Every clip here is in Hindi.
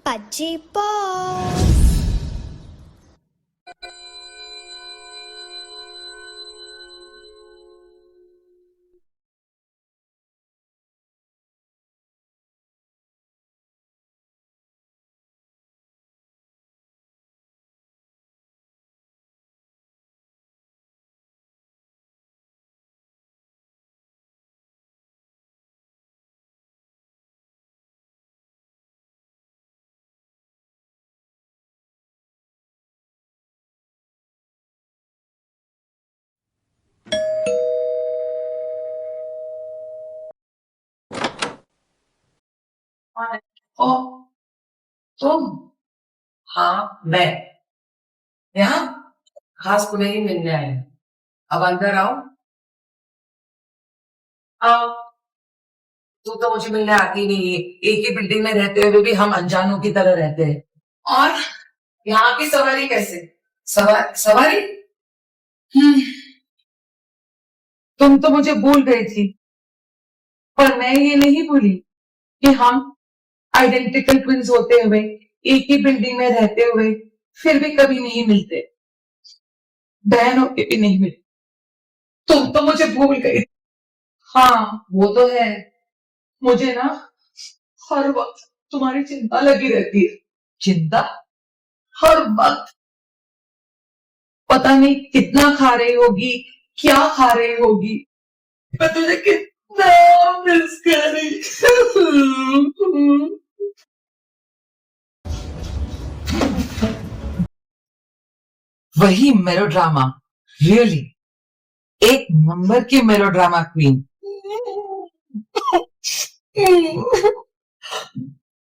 Pudgy Paws. ओ, तुम? हाँ, मैं यहाँ खास तुम्हें ही मिलने आई हूँ। अब अंदर आओ। आओ। तू तो मुझे मिलने आती नहीं है। एक ही बिल्डिंग में रहते हुए भी हम अनजानों की तरह रहते हैं। और यहाँ की सवारी कैसे? सवारी? हम्म, तुम तो मुझे भूल गई थी, पर मैं ये नहीं भूली कि हम आइडेंटिकल ट्विंस होते हुए, एक ही बिल्डिंग में रहते हुए, फिर भी कभी नहीं मिलते। बहन होके भी नहीं मिलते। तुम तो मुझे भूल गई। हाँ, वो तो है। मुझे ना हर वक्त तुम्हारी चिंता लगी रहती है। चिंता? हर वक्त। पता नहीं कितना खा रही होगी, क्या खा रही होगी। मैं तुझे कितना मिस कर रही हूँ। वही मेलोड्रामा, रियली एक नंबर की मेलोड्रामा क्वीन।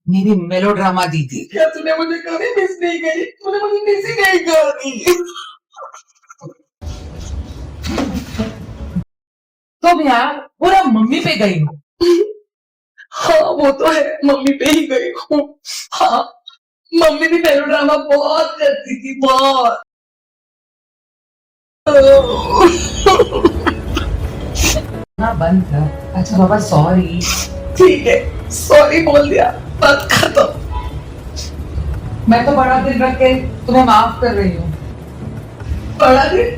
मेरी मेलोड्रामा दीदी। क्या तूने मुझे कभी मिस नहीं करी? तूने मुझे मिस ही नहीं करी। तुम यार पूरा मम्मी पे गई हो। हाँ, वो तो है, मम्मी पे ही गई हूँ। हाँ, मम्मी भी मेलोड्रामा बहुत करती थी, बहुत। ना बंद कर। अच्छा बाबा, सॉरी। ठीक है, सॉरी बोल दिया, बात खत्म। मैं तो बड़ा दिल रख के तुम्हें माफ कर रही हूँ। बड़ा दिल?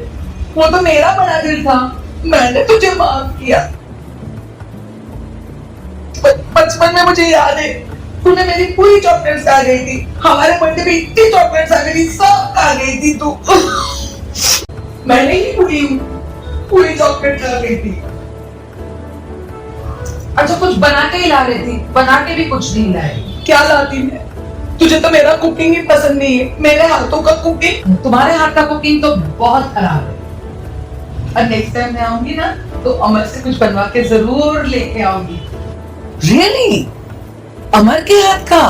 वो तो मेरा बड़ा दिल था, मैंने तुझे माफ किया। बचपन में मुझे याद है, तूने मेरी पूरी चॉकलेट्स खा गई थी। हमारे बर्थडे पे इतनी चॉकलेट्स आ गई थी, सब खा गई थी तू। मैं नहीं भूली हूँ, पूरी चॉकलेट खा गई थी। अच्छा, कुछ बना के ही ला रही थी, बना के भी कुछ नहीं लाई। क्या लाती मैं? तुझे तो मेरा कुकिंग ही पसंद नहीं है, मेरे हाथों का कुकिंग। तुम्हारे हाथ का कुकिंग तो बहुत खराब है। और नेक्स्ट टाइम मैं आऊंगी ना, तो अमर से कुछ बनवा के जरूर लेके आऊंगी। रियली? अमर के हाथ का?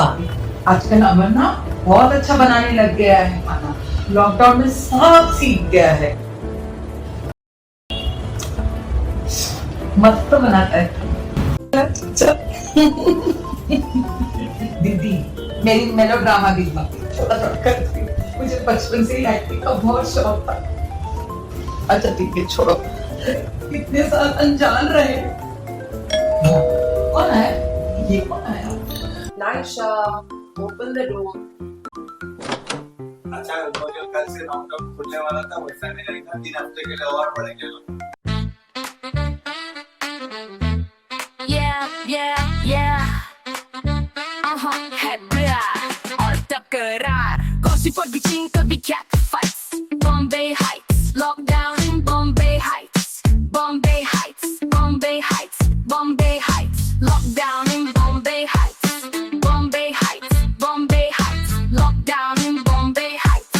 आजकल अमर ना बहुत अच्छा बनाने लग गया है खाना। लॉकडाउन में सब सीख गया है। मस्त बनाता है। अच्छा। दीदी, मेरी मेलोड्रामा दीदी थोड़ा थोड़ा करती हूँ। मुझे बचपन से ही एक्टिंग का बहुत शौक था। अच्छा ठीक है, छोड़ो। कितने साल अनजान रहे। कौन है ये? कौन आया? Naisha, open the door. अच्छा, वो जो कल से लॉकडाउन खुलने वाला था, वैसा नहीं रहेगा। 3 हफ्ते के लिए और बढ़ेंगे लोग। है प्यार और तकरार, गॉसिप और बिचिंग, कभी cat fights. Bombay Heights, lockdown in Bombay Heights. Bombay Heights, Bombay Heights, Bombay Heights, lockdown in Bombay Heights. Bombay Heights, Bombay Heights, lockdown in Bombay Heights.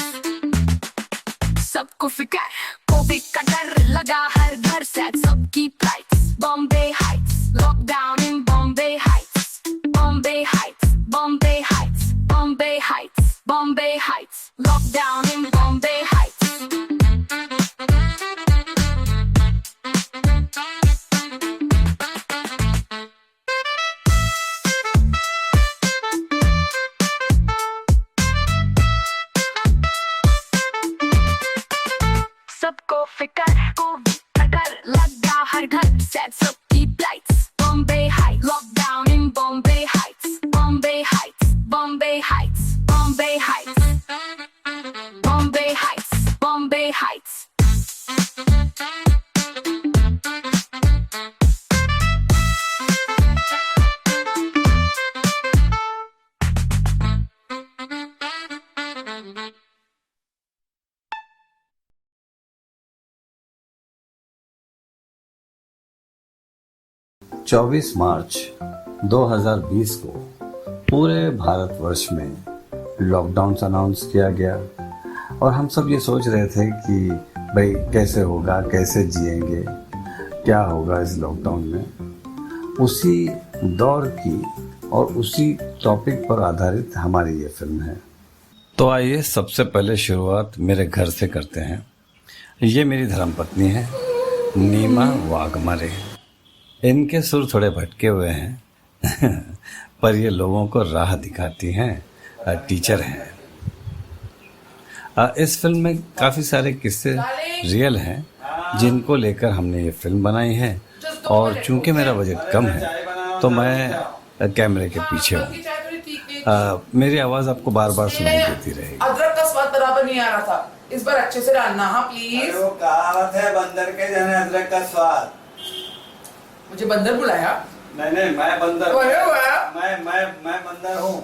सबको फिक्र, कोविड का डर लगा हर घर से, सबकी flights. Bombay Heights, lockdown in Bombay Heights. Bombay Heights, Bombay Heights, Bombay Heights, Bombay Heights, lockdown in Bombay Heights. सबको फिकर, कोविड का डर लगा हर घर से, सबकी flights. Bombay Heights, lockdown in Bombay Heights. Bombay Heights, Bombay Bombay Heights, Bombay Heights, Bombay Heights, Bombay Heights. चौबीस मार्च 2020 को पूरे भारतवर्ष में लॉकडाउन अनाउंस किया गया और हम सब ये सोच रहे थे कि भाई कैसे होगा, कैसे जिएंगे, क्या होगा इस लॉकडाउन में। उसी दौर की और उसी टॉपिक पर आधारित हमारी ये फिल्म है। तो आइए सबसे पहले शुरुआत मेरे घर से करते हैं। ये मेरी धर्मपत्नी है नीमा वाघमारे। इनके सुर थोड़े भटके हुए हैं पर ये लोगों को राह दिखाती हैं, टीचर हैं। इस फिल्म में काफ़ी सारे किस्से रियल हैं जिनको लेकर हमने ये फिल्म बनाई है और चूंकि मेरा बजट कम है तो मैं कैमरे के पीछे हूँ। मेरी आवाज़ आपको बार बार सुनाई देती रहेगी। अदरक का स्वाद बराबर नहीं आ रहा था, इस बार अच्छे से डालना। हाँ प्लीज। कहावत है बंदर के जाने अदरक का स्वाद। मुझे बंदर बुलाया? नहीं, मैं बंदर मैं बंदर हूँ।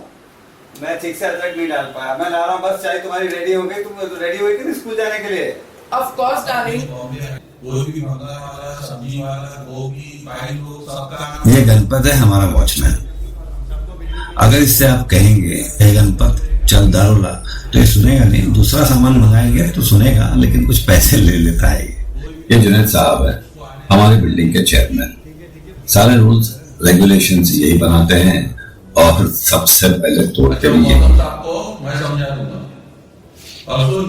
मैं ठीक से अदरक नहीं डाल पाया। मैं ला रहा हूँ बस। चाय तुम्हारी रेडी हो गई? तुम रेडी हुई थी स्कूल जाने के लिए? Of course darling. ये गणपत है हमारा वॉचमैन। अगर इससे आप कहेंगे हे गणपत चल दारू ला तो ये सुनेगा नहीं। दूसरा सामान मंगाएंगे तो सुनेगा लेकिन कुछ पैसे ले लेता है। ये जुनैद साहब है हमारी बिल्डिंग के चेयरमैन। सारे रूल्स रेगुलेशंस यही बनाते हैं और सबसे पहले तोड़ते भी ये। आपको मैं समझा दूंगा। और सुन,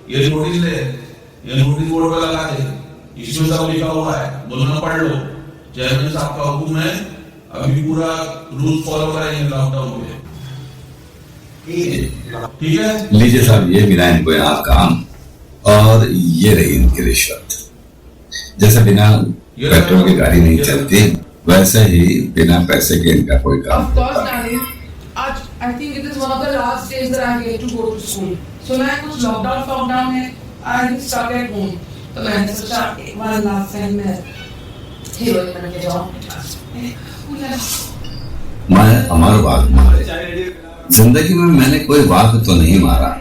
ये नोटिस ले, ये नोटिस बोर्ड पे लगा दे। इसमें सब लिखा हुआ है, दोनों पढ़ लो। चेयरमैन साहब का हुक्म है, अभी पूरा रूल फॉलो करेंगे लॉकडाउन में। ठीक है? लीजिए साहब, ये बिना इनको यहाँ काम और ये रही इनकी रिश्वत। जैसे बिना पेट्रोल की गाड़ी नहीं चलती वैसे ही बिना पैसे के इनका कोई काम Of course, darling. आज I think it is one of the last days that I get to go to school. So मैं कुछ लॉकडाउन है, I stuck at home. तो मैंने सोचा एक बार लास्ट टाइम में हीरोइन बन के जाऊँ। मैं अमर वाघ मारे। जिंदगी में मैंने कोई वाघ तो नहीं मारा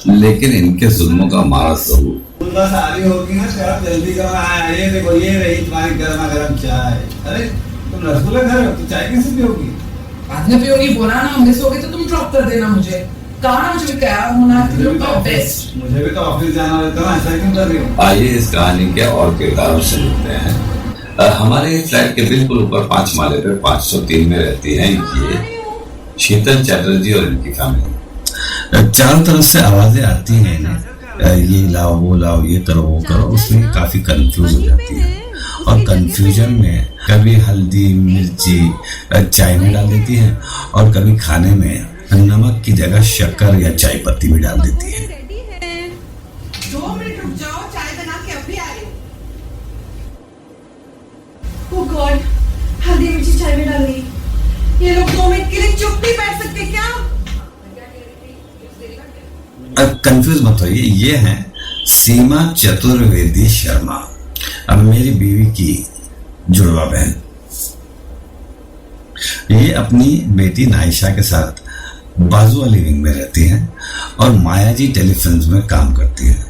लेकिन इनके जुल्मों का मारा जरूर। बस आरी होगी ना तो आप जल्दी करो। ये देखो ये रही तुम्हारी गर्मा गर्म चाय। अरे तुम रसगुल्ला खा रहे हो तो चाय कैसे पियोगी? बाद में पियोगी। बोला ना मिस हो गई तो तुम ड्रॉप कर देना मुझे। कहा ना मुझे क्या होना बेस्ट। मुझे भी तो ऑफिस जाना रहता है, ऐसा क्यों कर रही हो? आइए इस कहानी के और किरदारों से मिलते हैं। हमारे फ्लैट के बिल्कुल ऊपर 5 माले पे 503 में रहती है ये शीतल चैटर्जी और इनकी फैमिली। चारों तरफ से आवाजें आती हैं इन्हें, ये लाओ वो लाओ, ये करो वो करो। उसमें काफी कंफ्यूज हो जाती है और कंफ्यूजन में कभी हल्दी मिर्ची चाय में डाल देती है और कभी खाने में नमक की जगह शक्कर या चाय पत्ती भी डाल देती है। 2 मिनट रुक जाओ, चाय बना के अभी आ रही हूँ। ओह गॉड, हल्दी मिर्ची चाय में डाल दी। ये लोग 2 मिनट के लिए चुप नहीं बैठ सकते क्या? कंफ्यूज मत होइए, ये हैं सीमा चतुर्वेदी शर्मा, अब मेरी बीवी की जुड़वा बहन। ये अपनी बेटी नायशा के साथ बाजू वाली विंग में रहती हैं और माया जी टेलीफिल्म्स में काम करती है।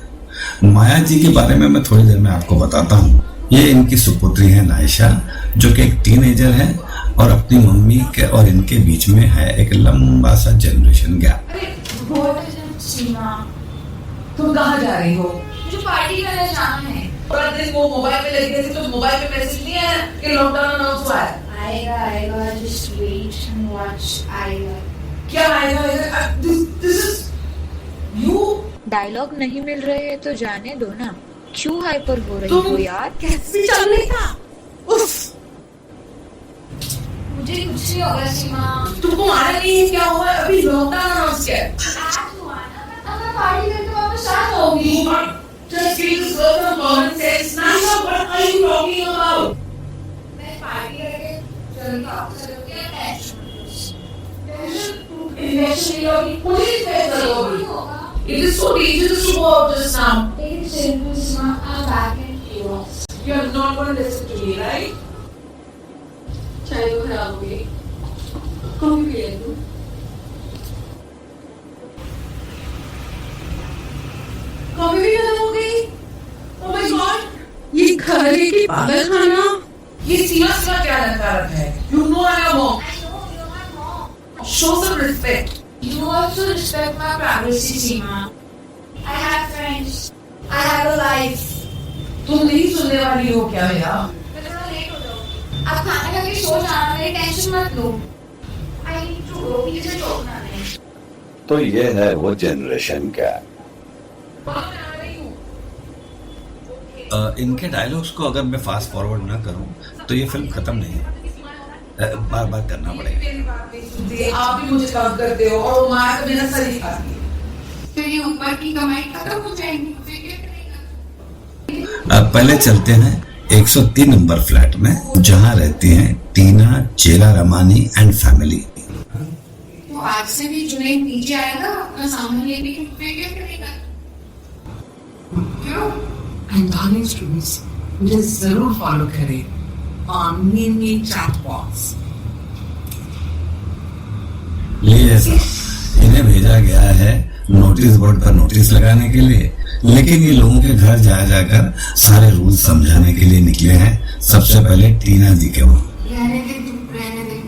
माया जी के बारे में मैं थोड़ी देर में आपको बताता हूँ। ये इनकी सुपुत्री है नायशा जो कि एक टीनेजर है और अपनी मम्मी के और इनके बीच में है एक लंबा सा जनरेशन गैप। सीमा, तुम कहाँ जा रही हो? मुझे पार्टी करने जाना है। पर दिन वो मोबाइल पे लगी थी तो मोबाइल पे मैसेज नहीं आया कि लॉकडाउन अनाउंस हुआ है? आएगा, just wait and watch, आएगा। क्या आएगा? This is you? डायलॉग नहीं मिल रहे हैं तो जाने दो ना, क्यों हाइपर हो रही हो यार? कैसे चल रही था? उफ, मुझे कुछ नहीं होगा सीमा। तुमको मारा नहीं? क्या हुआ? अभी लॉकडाउन अनाउंस किया है। मैं पार्टी करके वापस आ जाऊंगी। Just give this girl some common sense. Now what are you talking about? मैं पार्टी करके चलूंगी, वापस आ जाऊंगी। टेंशन इन्वेस्टिगेशन नहीं होगी, पुलिस फैसला होगी। It is so dangerous to go out just now. It's serious, ma. I'm back in US. You are not going to listen to me, right? चाय तो खराब हो गई, कॉफी पी ले तू। कॉफी भी खत्म हो गई। Oh my God, ये घर है कि पागल खाना? ये सीमा सीमा क्या नकारात है? You know I am mom. I know you're my mom. Show some respect. You also respect my privacy, Seema. I have friends. I have a life. तुम नहीं सुनने वाली हो क्या मेरा? मैं थोड़ा लेट हो जाऊंगी। आप खाने खा के सो जाना, मेरी टेंशन मत लो। I need to go. मुझे छोड़ना नहीं। तो ये है वो जनरेशन गैप। इनके डायलॉग्स को अगर मैं फास्ट फॉरवर्ड ना करूं तो ये फिल्म खत्म नहीं है, बार बार करना पड़ेगा। मेरी बात नहीं सुनते, आप भी मुझे तंग करते हो और वो माया तो मेरा सर ही खाती है। फिर ये ऊपर की कमाई खत्म हो जाएगी, फिर क्या करेगा? अब पहले चलते हैं 103 नंबर फ्लैट में, जहां रहती हैं टीना, चेला रमानी एंड फैमिली। तो आज से भी जुनैद नीचे आएगा अपना सामान लेने के, फिर क्या करेगा? क्यों? धार्मिक स्टोरीज मुझे जरूर फॉलो करें ऑन मीमी चैट बॉक्स। ये ऐसा इन्हें भेजा गया है नोटिस बोर्ड पर नोटिस लगाने के लिए, लेकिन ये लोगों के घर जा जाकर सारे रूल समझाने के लिए निकले हैं। सबसे पहले टीना जी के वहाँ रहने दे,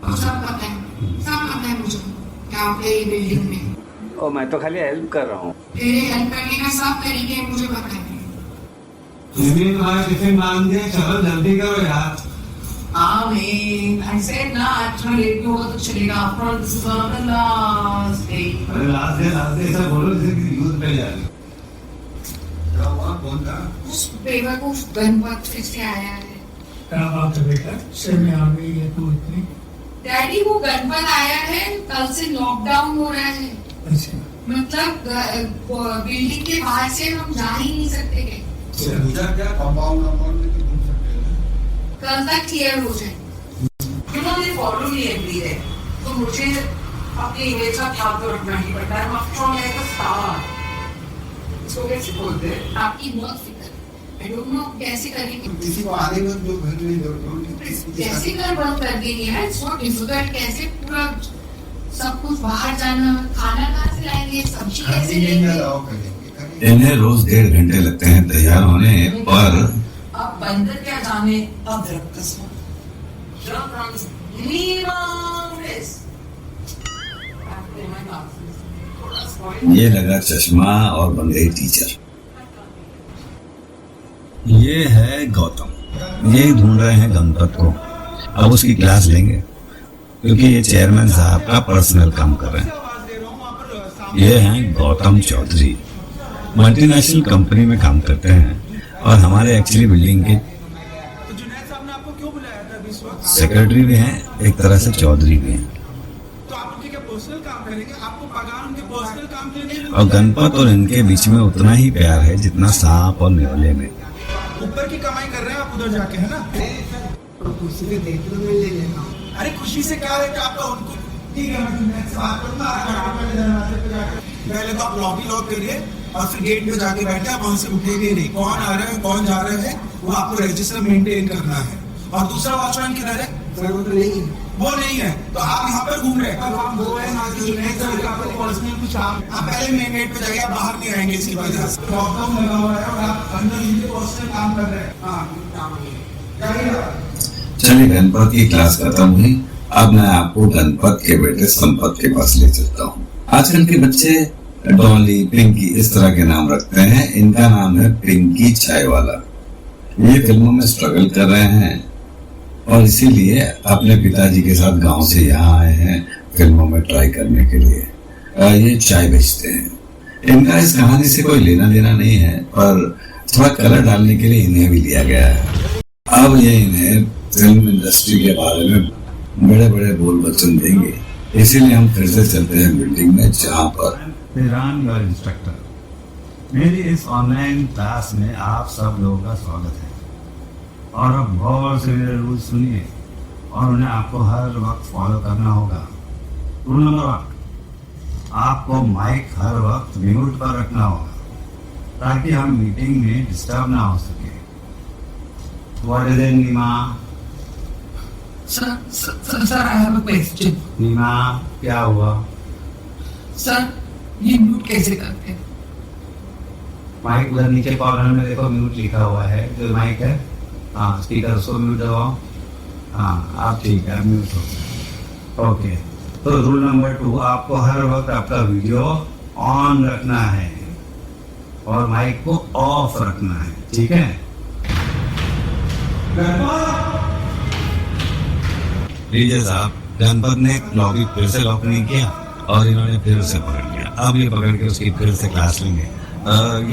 सब पता है मुझे क्या होता है ये बिल्डिंग में। ओ मैं तो खाली हेल्प कर रहा हूँ। तेरे हेल्प करने का सब तरीके मुझे पता है। टिफिन मांग दिया, चलो जल्दी करो यार। आमीन। I said ना आज थोड़ा लेट भी होगा तो चलेगा। After all, this is one of the last day. अरे लास्ट डे ऐसा बोलो जैसे कि यूथ पे जा रही। क्या हुआ, कौन था? उस बेवकूफ गणपत फिर से आया है। क्या बात है बेटा, शर्म में आ गई है तू इतनी? डैडी वो गणपत आया है, कल से लॉकडाउन हो रहा है। अच्छा, मतलब बिल्डिंग के बाहर से हम जा ही नहीं सकते हैं। क्या कंपाउंड में तो घूम सकते हैं। कल तक क्लियर हो जाए। उन्होंने फॉलो नहीं एवरी है, तो मुझे अपनी इमेज का ख्याल तो रखना ही पड़ता है। After all like a star, इसको कैसे बोलते हैं? आपकी बहुत फिक्र। I don't know कैसे करेंगे। किसी को आने में जो घर में कैसे घर बंद कर देंगे यार? It's not difficult। कैसे पूरा सब कुछ बाहर जाना, खाना कहाँ से लाएंगे, सब्जी कैसे लेंगे? इन्हें रोज 1.5 घंटे लगते हैं तैयार होने पर अब बंदर क्या जाने अदरक का स्वाद। ये लगा चश्मा और बन गई टीचर। ये है गौतम, ये ढूंढ रहे हैं गणपत को। अब उसकी क्लास लेंगे क्योंकि ये चेयरमैन साहब का पर्सनल काम कर रहे हैं। ये हैं गौतम चौधरी, मल्टीनेशनल कंपनी में काम करते हैं और हमारे एक्चुअली बिल्डिंग के सेक्रेटरी भी हैं, एक तरह से चौधरी भी हैं। और गणपत और इनके बीच में उतना ही प्यार है जितना सांप और न्योले में। ऊपर की कमाई कर रहे हैं आप उधर जाके, है ना? तो खुशी से देख लो, मैं ले लेना। अरे खुशी से क्या है आपका उनको? ठीक है, मैं बात करूंगा। पहले तो आप लॉबी लॉक करिए और फिर गेट पे जाके बैठे, आप वहां से उठेंगे नहीं। कौन आ रहे हैं कौन जा रहे हैं वो आपको रजिस्टर मेंटेन करना है। और दूसरा वॉचमैन किधर है? सर वो तो नहीं है। वो नहीं है तो आप यहाँ पर घूम रहे हैं। अब आप वो है ना कि जुनैद सर का आपको पर्सनल कुछ आप पहले मेन गेट पे जाइए, आप बाहर नहीं आएंगे इसकी वजह से। लॉकडाउन लगा हुआ है और आप अंदर इनके पर्सनल काम कर रहे हैं। हाँ, चलिए गणपत की क्लास खत्म हुई, अब मैं आपको गणपत के बेटे संपत के पास ले चलता हूँ। आजकल के बच्चे डॉली, पिंकी इस तरह के नाम रखते हैं। इनका नाम है पिंकी चाय वाला। ये फिल्मों में स्ट्रगल कर रहे हैं और इसीलिए अपने पिताजी के साथ गांव से यहाँ आए हैं फिल्मों में ट्राई करने के लिए। ये चाय बेचते हैं। इनका इस कहानी से कोई लेना देना नहीं है, पर थोड़ा कलर डालने के लिए इन्हें भी लिया गया है। अब ये इन्हें फिल्म इंडस्ट्री के बारे में बड़े बड़े बोल वचन देंगे, इसीलिए हम फिर से चलते हैं बिल्डिंग में जहाँ पर इंस्ट्रक्टर। मेरी इस ऑनलाइन क्लास में आप सब लोगों का स्वागत है और अब गौर से मेरे रूल सुनिए और उन्हें आपको हर वक्त फॉलो करना होगा। रूल नंबर 1, आपको माइक हर वक्त म्यूट पर रखना होगा ताकि हम मीटिंग में डिस्टर्ब ना हो सके। What is it Neema? Sir I have a question. Neema क्या हुआ? सर ये म्यूट कैसे करते हैं? माइक उधर नीचे कॉर्नर में देखो म्यूट लिखा हुआ है, जो माइक है, हाँ स्पीकर उसको म्यूट दबाओ। हाँ आप ठीक है, म्यूट हो गया। ओके, तो रूल नंबर 2, आपको हर वक्त आपका वीडियो ऑन रखना है और माइक को ऑफ रखना है, ठीक है? लीजिए साहब, गणपत ने लॉबी फिर से लॉक नहीं किया और इन्होंने फिर से पकड़ लिया। अब ये पकड़ के उसकी फिर से क्लास लेंगे।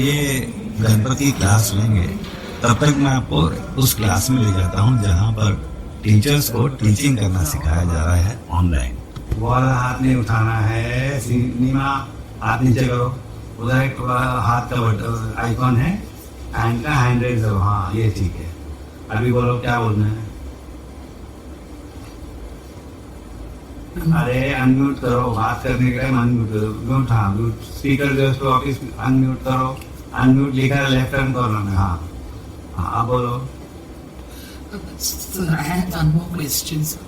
ये गणपत की क्लास लेंगे, तब तक मैं आपको उस क्लास में ले जाता हूँ जहाँ पर टीचर्स को टीचिंग करना सिखाया जा रहा है ऑनलाइन। वो वाला हाथ नहीं उठाना है नीमा, हाथ नीचे करो। उधर एक हाथ का आइकॉन है, हैंड का हैंड रेज करो। हाँ ये ठीक है। अभी बोलो क्या बोलना है। अरे अनम्यूट करो, बात करने के टाइम अनम्यूट करो। म्यूट, हाँ म्यूट। स्पीकर जो है ऑफिस अनम्यूट करो। अनम्यूट लिखा है लेफ्ट हैंड कॉर्नर में। हाँ हाँ आप बोलो। Sir, I have one more question, sir.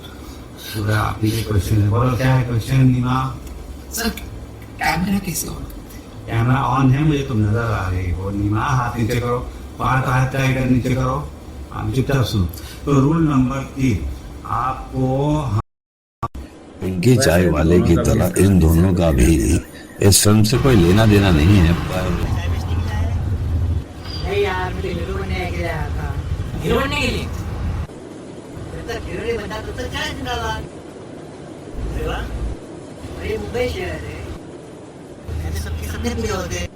पूरा आप ही क्वेश्चन है, बोलो क्या है क्वेश्चन नीमा? सर कैमरा कैसे ऑन करते हैं? कैमरा ऑन है, मुझे तुम नजर आ रही हो नीमा। हाथ नीचे करो, बाहर का हाथ का इधर नीचे करो। आप चुपचाप सुनो। तो रूल नंबर 3, आपको इनकी चाय वाले की तरह इन दोनों का भी इस फिल्म से कोई लेना देना नहीं है, पर यार मुझे हीरो बनने के लिए आया था। हीरो बनने के लिए हीरो नहीं बनता तो क्या जिंदाबाद। अरे वाह, अरे मुंबई शहर है, ऐसे सबके सपने पूरे होते हैं।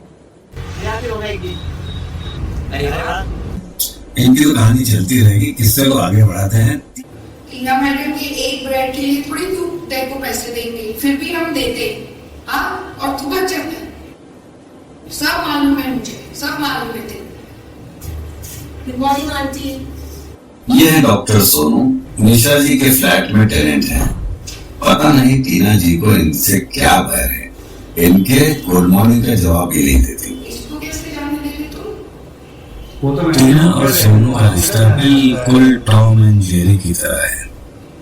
यहाँ पे होगा एक दिन। अरे वाह, इनकी तो कहानी चलती रहेगी, किस्से को आगे बढ़ाते हैं। टीना मैडम के एक ब्रेड के लिए थोड़ी तू तेरे को पैसे देंगे, फिर भी हम देते। हाँ, और तू बच जाता है। सब मालूम है मुझे, सब मालूम है तेरे। Good morning aunty. ये है डॉक्टर सोनू, निशा जी के फ्लैट में टेनेंट है। पता नहीं टीना जी को इनसे क्या बैर है, इनके गुड मॉर्निंग का जवाब ही नहीं देती। इसको कैसे जाने देंगे तुम? टीना और सोनू का रिश्ता बिल्कुल टॉम एंड जेरी की तरह है।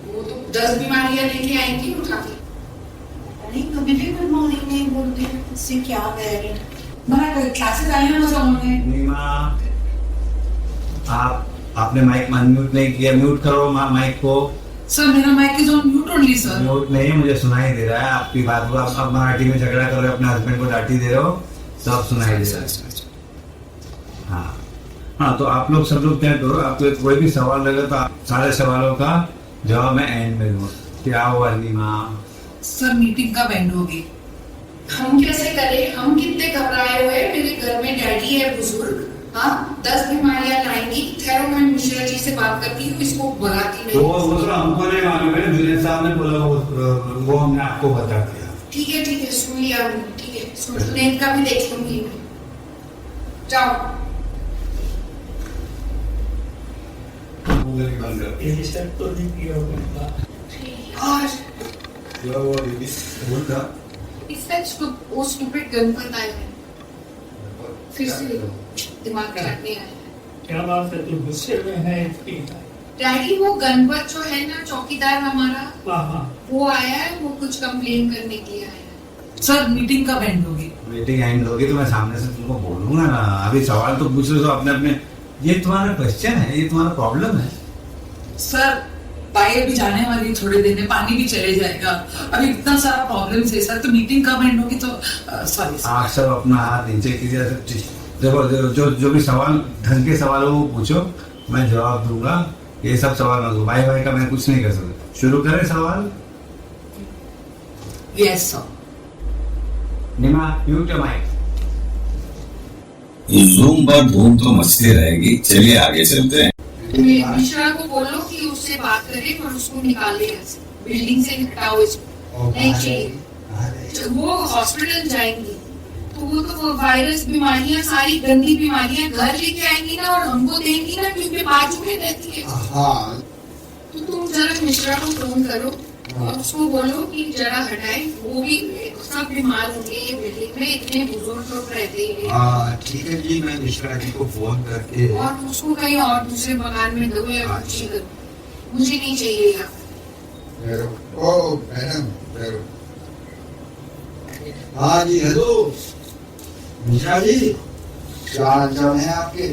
वो तो 10 बीमारियां लेके आएंगी उठा के। नहीं कभी भी गुड मॉर्निंग नहीं बोलते हैं, इससे क्या बैर है? मना कर, क्लासेस आए हैं मजा उन्हें। नीमा, आपने माइक अनम्यूट नहीं किया, म्यूट करो माइक को। सर मेरा mic is on mute only sir. Mute नहीं, मुझे सुनाई दे रहा है आपकी बात को। आप मराठी में झगड़ा कर रहे हो, अपने हस्बैंड को डांटी दे रहे हो, सब सुनाई दे रहा है। हाँ हाँ, तो आप लोग सब लोग क्या करो, आपको कोई भी सवाल लगे तो आप सारे सवालों का जवाब मैं एंड में दूँ। क्या हुआ नीमा? सर मीटिंग कब एंड होगी? हम कैसे करें? हम कितने घबराए हुए। मेरे घर में डैडी है बुजुर्ग। हाँ, 10 बीमारियां लाएंगी। ठहरो, मैं मिश्रा जी से बात करती हूँ, इसको भगाती नहीं। वो हमको नहीं मालूम है, जुनेद साहब ने बोला, वो हमने आपको बता दिया। ठीक है सुन लिया, ठीक है सुन। जुनेद का भी देख लूंगी मैं। जाओ। वो स्टूपिड गणपत आए हैं, फिर से दिमाग चाटने आए हैं। क्या बात है, तू गुस्से में है इतनी? डैडी वो गणपत जो है ना, चौकीदार हमारा, वो आया है, वो कुछ कंप्लेन करने के लिए आया है। सर मीटिंग कब एंड होगी? मीटिंग एंड होगी तो मैं सामने से तुमको बोलूंगा ना। अभी सवाल तो पूछ रहे हो अपने अपने। ये तुम्हारा क्वेश्चन है, ये तुम्हारा प्रॉब्लम है। सर भाई अभी जाने वाली थोड़े दिन में, पानी भी चले जाएगा, अभी इतना सारा प्रॉब्लम है सर। तो मीटिंग कब एंड होगी? तो सॉरी सर। आप सब अपना हाथ नीचे कीजिए। देखो जो भी सवाल ढंग के सवाल हो वो पूछो, मैं जवाब दूंगा। ये सब सवाल मत दो, भाई का मैं कुछ नहीं कर सकता। शुरू करें सवाल। Yes sir. Nima mute your mic. Zoom पर धूम तो मचती रहेगी, चलिए आगे चलते हैं। मिश्रा को बोलो कि उससे बात करे और उसको निकाले बिल्डिंग से, हटाओ इसको। नहीं चाहिए। वो हॉस्पिटल जाएंगी तो वो तो वायरस बीमारियां, सारी गंदी बीमारियां घर लेके आएंगी ना, और हमको देंगी ना, क्योंकि बाजू में रहती है। हाँ, तो तुम जरा मिश्रा को फोन करो और उसको बोलो कि जरा हटाए, वो भी सब बीमार होंगे ये बिल्डिंग में, इतने बुजुर्ग लोग रहते हैं। हाँ ठीक है जी, मैं मिश्रा जी को फोन करके और उसको कहीं और दूसरे मकान में दो या कुछ ही करो, मुझे नहीं चाहिए यहाँ। ओ मैडम, हाँ जी हेलो मिश्रा जी, क्या हाल चाल है आपके?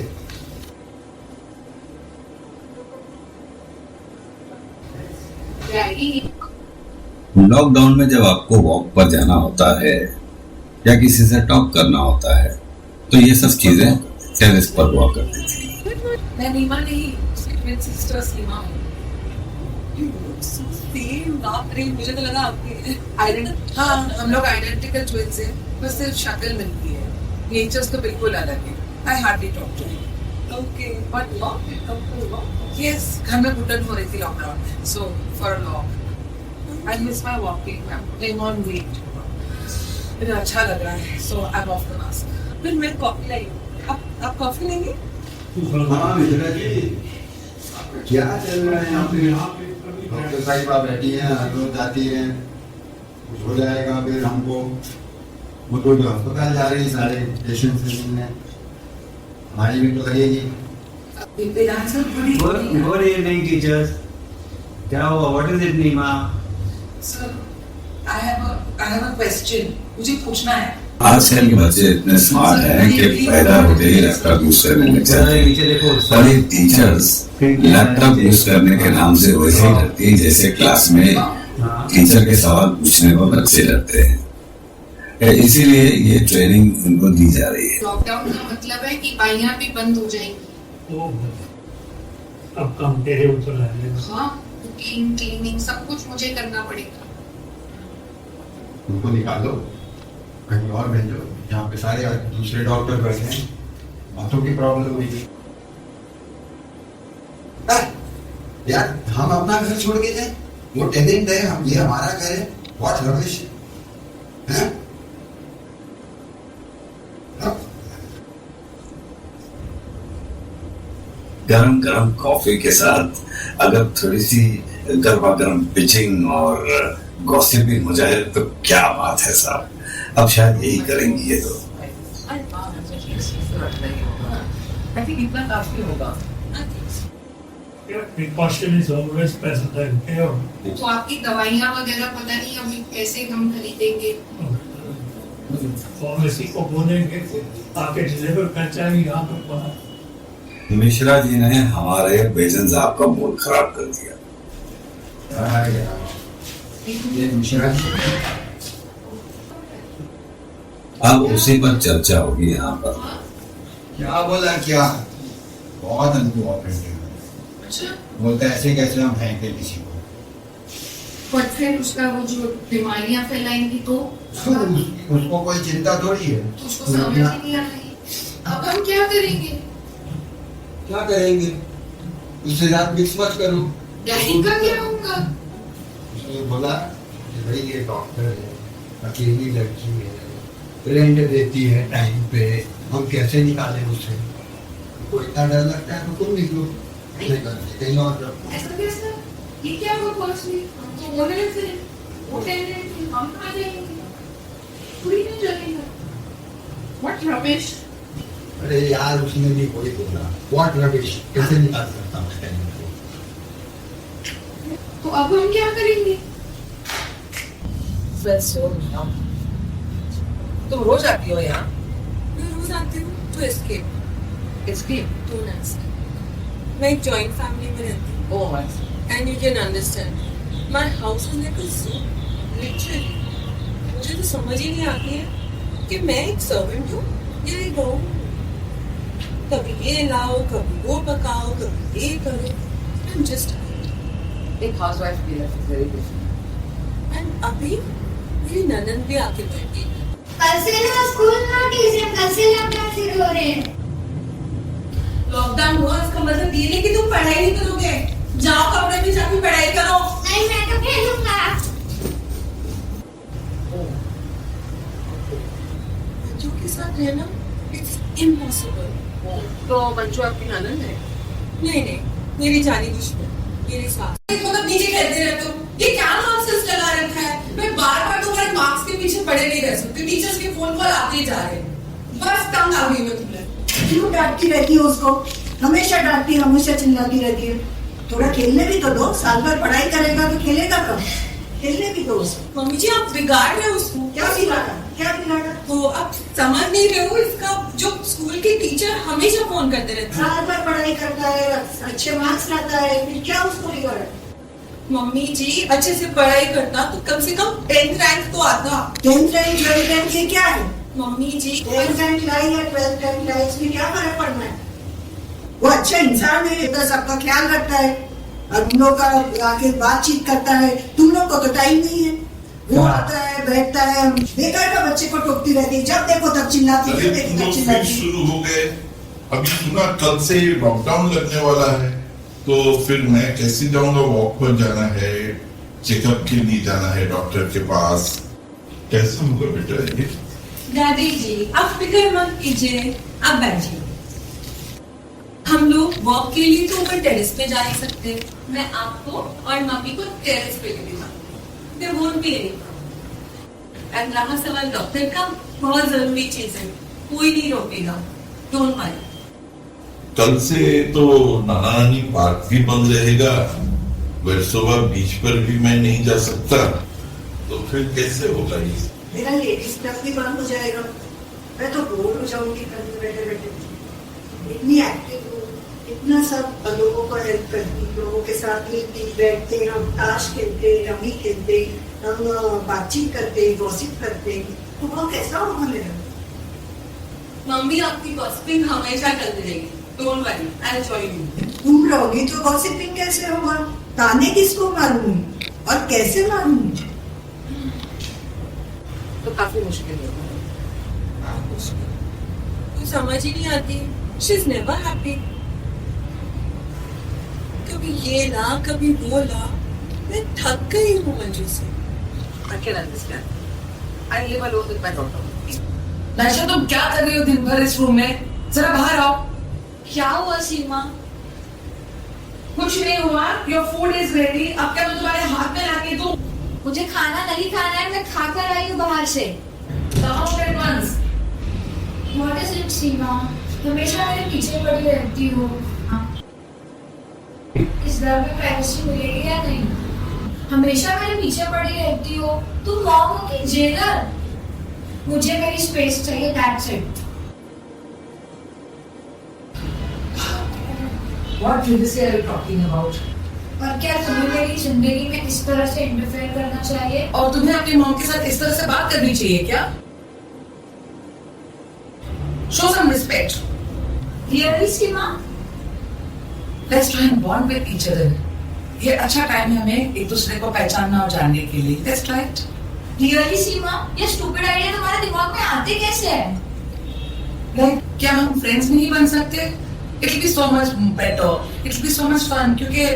लॉकडाउन में जब आपको वॉक पर जाना होता है या किसी से टॉक करना होता है तो ये सब चीजें टेरेस पर हुआ करती थी। मैं नीमा नहीं, उसकी ट्विन सिस्टर सीमा हूँ। सेम, बाप रे, मुझे तो लगा आपकी हाँ, हम लोग आइडेंटिकल ट्विन्स हैं, बस सिर्फ शक्ल मिलती है, नेचर्स तो बिल्कुल अलग है। I hardly talk to him. Okay, but walk? Yes, घर में घुटन हो रही थी लॉकडाउन में, so for a walk. I miss my walking. I'm putting on weight. मुझे अच्छा लग रहा है, so I'm off the mask. फिर मैं कॉफी लाई हूँ। आप कॉफी लेंगे? हाँ मिश्रा जी, क्या चल रहा है यहाँ पे? डॉक्टर साहिबा बैठी हैं, रोज आती हैं, कुछ हो जाएगा फिर हमको, वो तो जो अस्पताल जा रही है सारे पेशेंट से मिलने, हमारी भी तो लगेगी। Good evening, teachers. क्या हुआ? What is it, Neema? Sir, I have a question. मुझे पूछना है। आजकल के बच्चे इतने स्मार्ट हैं कि पैदा होते ही लैपटॉप यूज करने लग जाते हैं और ये टीचर्स लैपटॉप यूज करने के नाम से वैसे ही डरती है जैसे क्लास में टीचर के सवाल पूछने पर बच्चे डरते हैं। इसीलिए ये ट्रेनिंग उनको दी जा रही है। लॉकडाउन का मतलब है कि बाइयां भी बंद हो जाएंगी। अब काम तेरे ऊपर है। हाँ, कुकिंग, क्लीनिंग सब कुछ मुझे करना पड़ेगा। उनको निकालो, कहीं और भेजो, यहाँ पे सारे दूसरे डॉक्टर बैठे हैं, बातों की प्रॉब्लम हुई। यार हम अपना घर छोड़ के जाए, वो टेनेंट है, हम ये हमारा घर है, व्हाट रबिश है? गरम गरम कॉफी के साथ अगर थोड़ी सी गर्मा गर्म पिचिंग और गॉसिपिंग हो जाए तो क्या बात है साहब। अब शायद यही करेंगी ये तो। I think इतना काफी होगा। Precaution is always present and care. तो आपकी दवाइयाँ वगैरह पता नहीं अभी कैसे हम खरीदेंगे। फार्मेसी को बोलेंगे आके डिलीवर कर जाएंगे यहाँ पर बाहर। मिश्रा जी ने हमारे बेजन साहब का मूड खराब कर दिया। ये मिश्रा जी, अब उसी पर चर्चा होगी यहाँ पर। क्या बोला? क्या बहुत अनकोऑपरेटिव है। बोलते ऐसे कैसे हम फेंके किसी को। पर फिर उसका वो जो बीमारियां फैलाएंगी तो उसको कोई चिंता थोड़ी है। तो उसको समझ ही नहीं आ रही। अब हम क्या करेंगे? क्या करेंगे? उससे रात मिक्स मत करो। डैडी का क्या होगा? उसने बोला कि भाई ये डॉक्टर है, अकेली लड़की है, रेंट देती है टाइम पे, हम कैसे निकालें उसे? को इतना डर लगता है तो तुम निकलो, कहीं और रखो। ऐसा कैसा? ये क्या हुआ पर्सनली? हम तो बोल रहे थे, वो टेंडेंट थे, हम कहाँ जाएंगे? कोई नहीं चलेगा। What rubbish? अरे यार उसने भी कोई बोला व्हाट रबिश, कैसे निकाल सकता हूँ टाइम को? तो अब हम क्या करेंगे? तुम रोज आती हो यहाँ? मैं रोज आती हूँ तो एस्केप तो मैं एक जॉइंट फैमिली में रहती हूँ। Oh my and you can understand my house is like a zoo literally. मुझे तो समझ ही नहीं आती है कि मैं एक सर्वेंट हूँ या एक बहू। कभी ये लाओ, कभी वो पकाओ, कभी ये करो। आई एम जस्ट एक हाउसवाइफ की life is very different. And अभी मेरी ननद भी आके बैठी है। कल से ना स्कूल नोटिस है, कल से लॉकडाउन शुरू हो रहे हैं। लॉकडाउन हुआ इसका मतलब ये नहीं कि तुम पढ़ाई नहीं करोगे। जाओ कमरे में जाके पढ़ाई करो। नहीं मैं तो खेलूंगा। बच्चों के साथ रहना इट्स इम्पॉसिबल। तो बच्चों आपकी ननद है? नहीं मेरी जानी दुश्मन मेरी सास। मतलब नीचे कहते रहे तुम, ये क्या नॉनसेंस खड़े नहीं रह सकते, टीचर्स के फोन कॉल आते ही जा रहे हैं, बस तंग आ गई मैं तुमने। क्यों डांटती रहती हो उसको? हमेशा डांटती, हमेशा चिल्लाती रहती है। थोड़ा खेलने भी तो दो, साल भर पढ़ाई करेगा तो खेलेगा कब? खेलने भी दो उसको। मम्मी जी आप बिगाड़ रहे हो उसको। क्या बिगाड़ा? क्या बिगाड़ा? तो आप समझ नहीं रहे हो, इसका जो स्कूल के टीचर हमेशा फोन करते रहते हैं। साल भर पढ़ाई करता है, अच्छे मार्क्स लाता है, फिर क्या उसको बिगाड़ा? मम्मी जी अच्छे से पढ़ाई करता तो कम से कम 10th रैंक तो आता। 10th रैंक 12th रैंक ये क्या है? मम्मी जी 10th रैंक लाई या 12th रैंक लाई, इसमें क्या फर्क पड़ना है? वो अच्छा इंसान है, तो सबका ख्याल रखता है और तुम लोग का आके बातचीत करता है। तुम लोग को तो टाइम नहीं है, वो आता है बैठता है, बेकार का बच्चे को टोकती रहती है, जब देखो तब चिल्लाती है, जब देखो तब चिल्लाती है। शुरू हो गए, अभी सुना कल से लॉकडाउन लगने वाला है, तो फिर मैं कैसे जाऊंगा? वॉक पर जाना है, चेकअप के लिए जाना है डॉक्टर के पास, कैसे होगा बेटा ये? दादी जी आप फिक्र मत कीजिए, आप बैठिए। हम लोग वॉक के लिए तो ऊपर टेरेस पे जा नहीं सकते, मैं आपको और मम्मी को टेरेस पे लेके जाऊंगी, मैं फोन पे नहीं पाऊंगी। और रहा सवाल डॉक्टर का, बहुत जरूरी चीज है, कोई नहीं रोकेगा, डोंट वरी। कल से तो नाना नानी पार्क भी बंद रहेगा, वर्सोवा बीच पर भी मैं नहीं जा सकता, तो फिर कैसे होगा ये? मेरा लेडीज क्लब भी बंद हो जाएगा, मैं तो बोर हो जाऊंगी घर में बैठे बैठे। इतनी एक्टिव हूँ, इतना सब लोगों को हेल्प करती, लोगों के साथ मिलती बैठते, हम ताश खेलते, रमी खेलते, हम बातचीत करते, गॉसिप करते, तो वो कैसा होगा मेरा? मम्मी आपकी गॉसिपिंग हमेशा चलती रहेगी, don't worry, I will join you. तुम रहोगी तो गॉसिपिंग कैसे होगा? ताने किसको मारूंगी और कैसे मारूंगी? तो काफी मुश्किल होगा, कुछ समझ ही नहीं आती, शी इज नेवर हैप्पी, कभी ये ला कभी वो ला, मैं थक गई हूँ मंजू से। I can understand. I live alone with my daughter. नशा तुम क्या कर रही हो दिन भर इस रूम में? जरा बाहर आओ। क्या हुआ सीमा? कुछ नहीं हुआ, योर फूड इज रेडी, अब क्या मैं तुम्हारे हाथ में लाके दूं? मुझे खाना नहीं खाना है, मैं खा कर आई हूँ बाहर से। What is it, सीमा? हमेशा मेरे पीछे पड़ी रहती हो। इस घर में प्राइवेसी मिलेगी या नहीं? हमेशा मेरे पीछे पड़ी रहती हो, तुम मॉम हो कि जेलर? मुझे मेरी स्पेस चाहिए, that's it. What privacy are you talking about? और क्या तुम्हें मेरी जिंदगी में इस तरह से इंटरफेयर करना चाहिए? और तुम्हें अपनी मॉम के साथ इस तरह से बात करनी चाहिए क्या? Show some respect. Really, Seema? Let's try and bond with each other. ये अच्छा टाइम है हमें एक दूसरे को पहचानना और जानने के लिए. Let's try it. Really, सीमा? ये स्टूपिड आइडिया तुम्हारे दिमाग में आते कैसे हैं? Like क्या हम फ्रेंड्स नहीं बन सकते? It will be so much better. It will be so much fun क्योंकि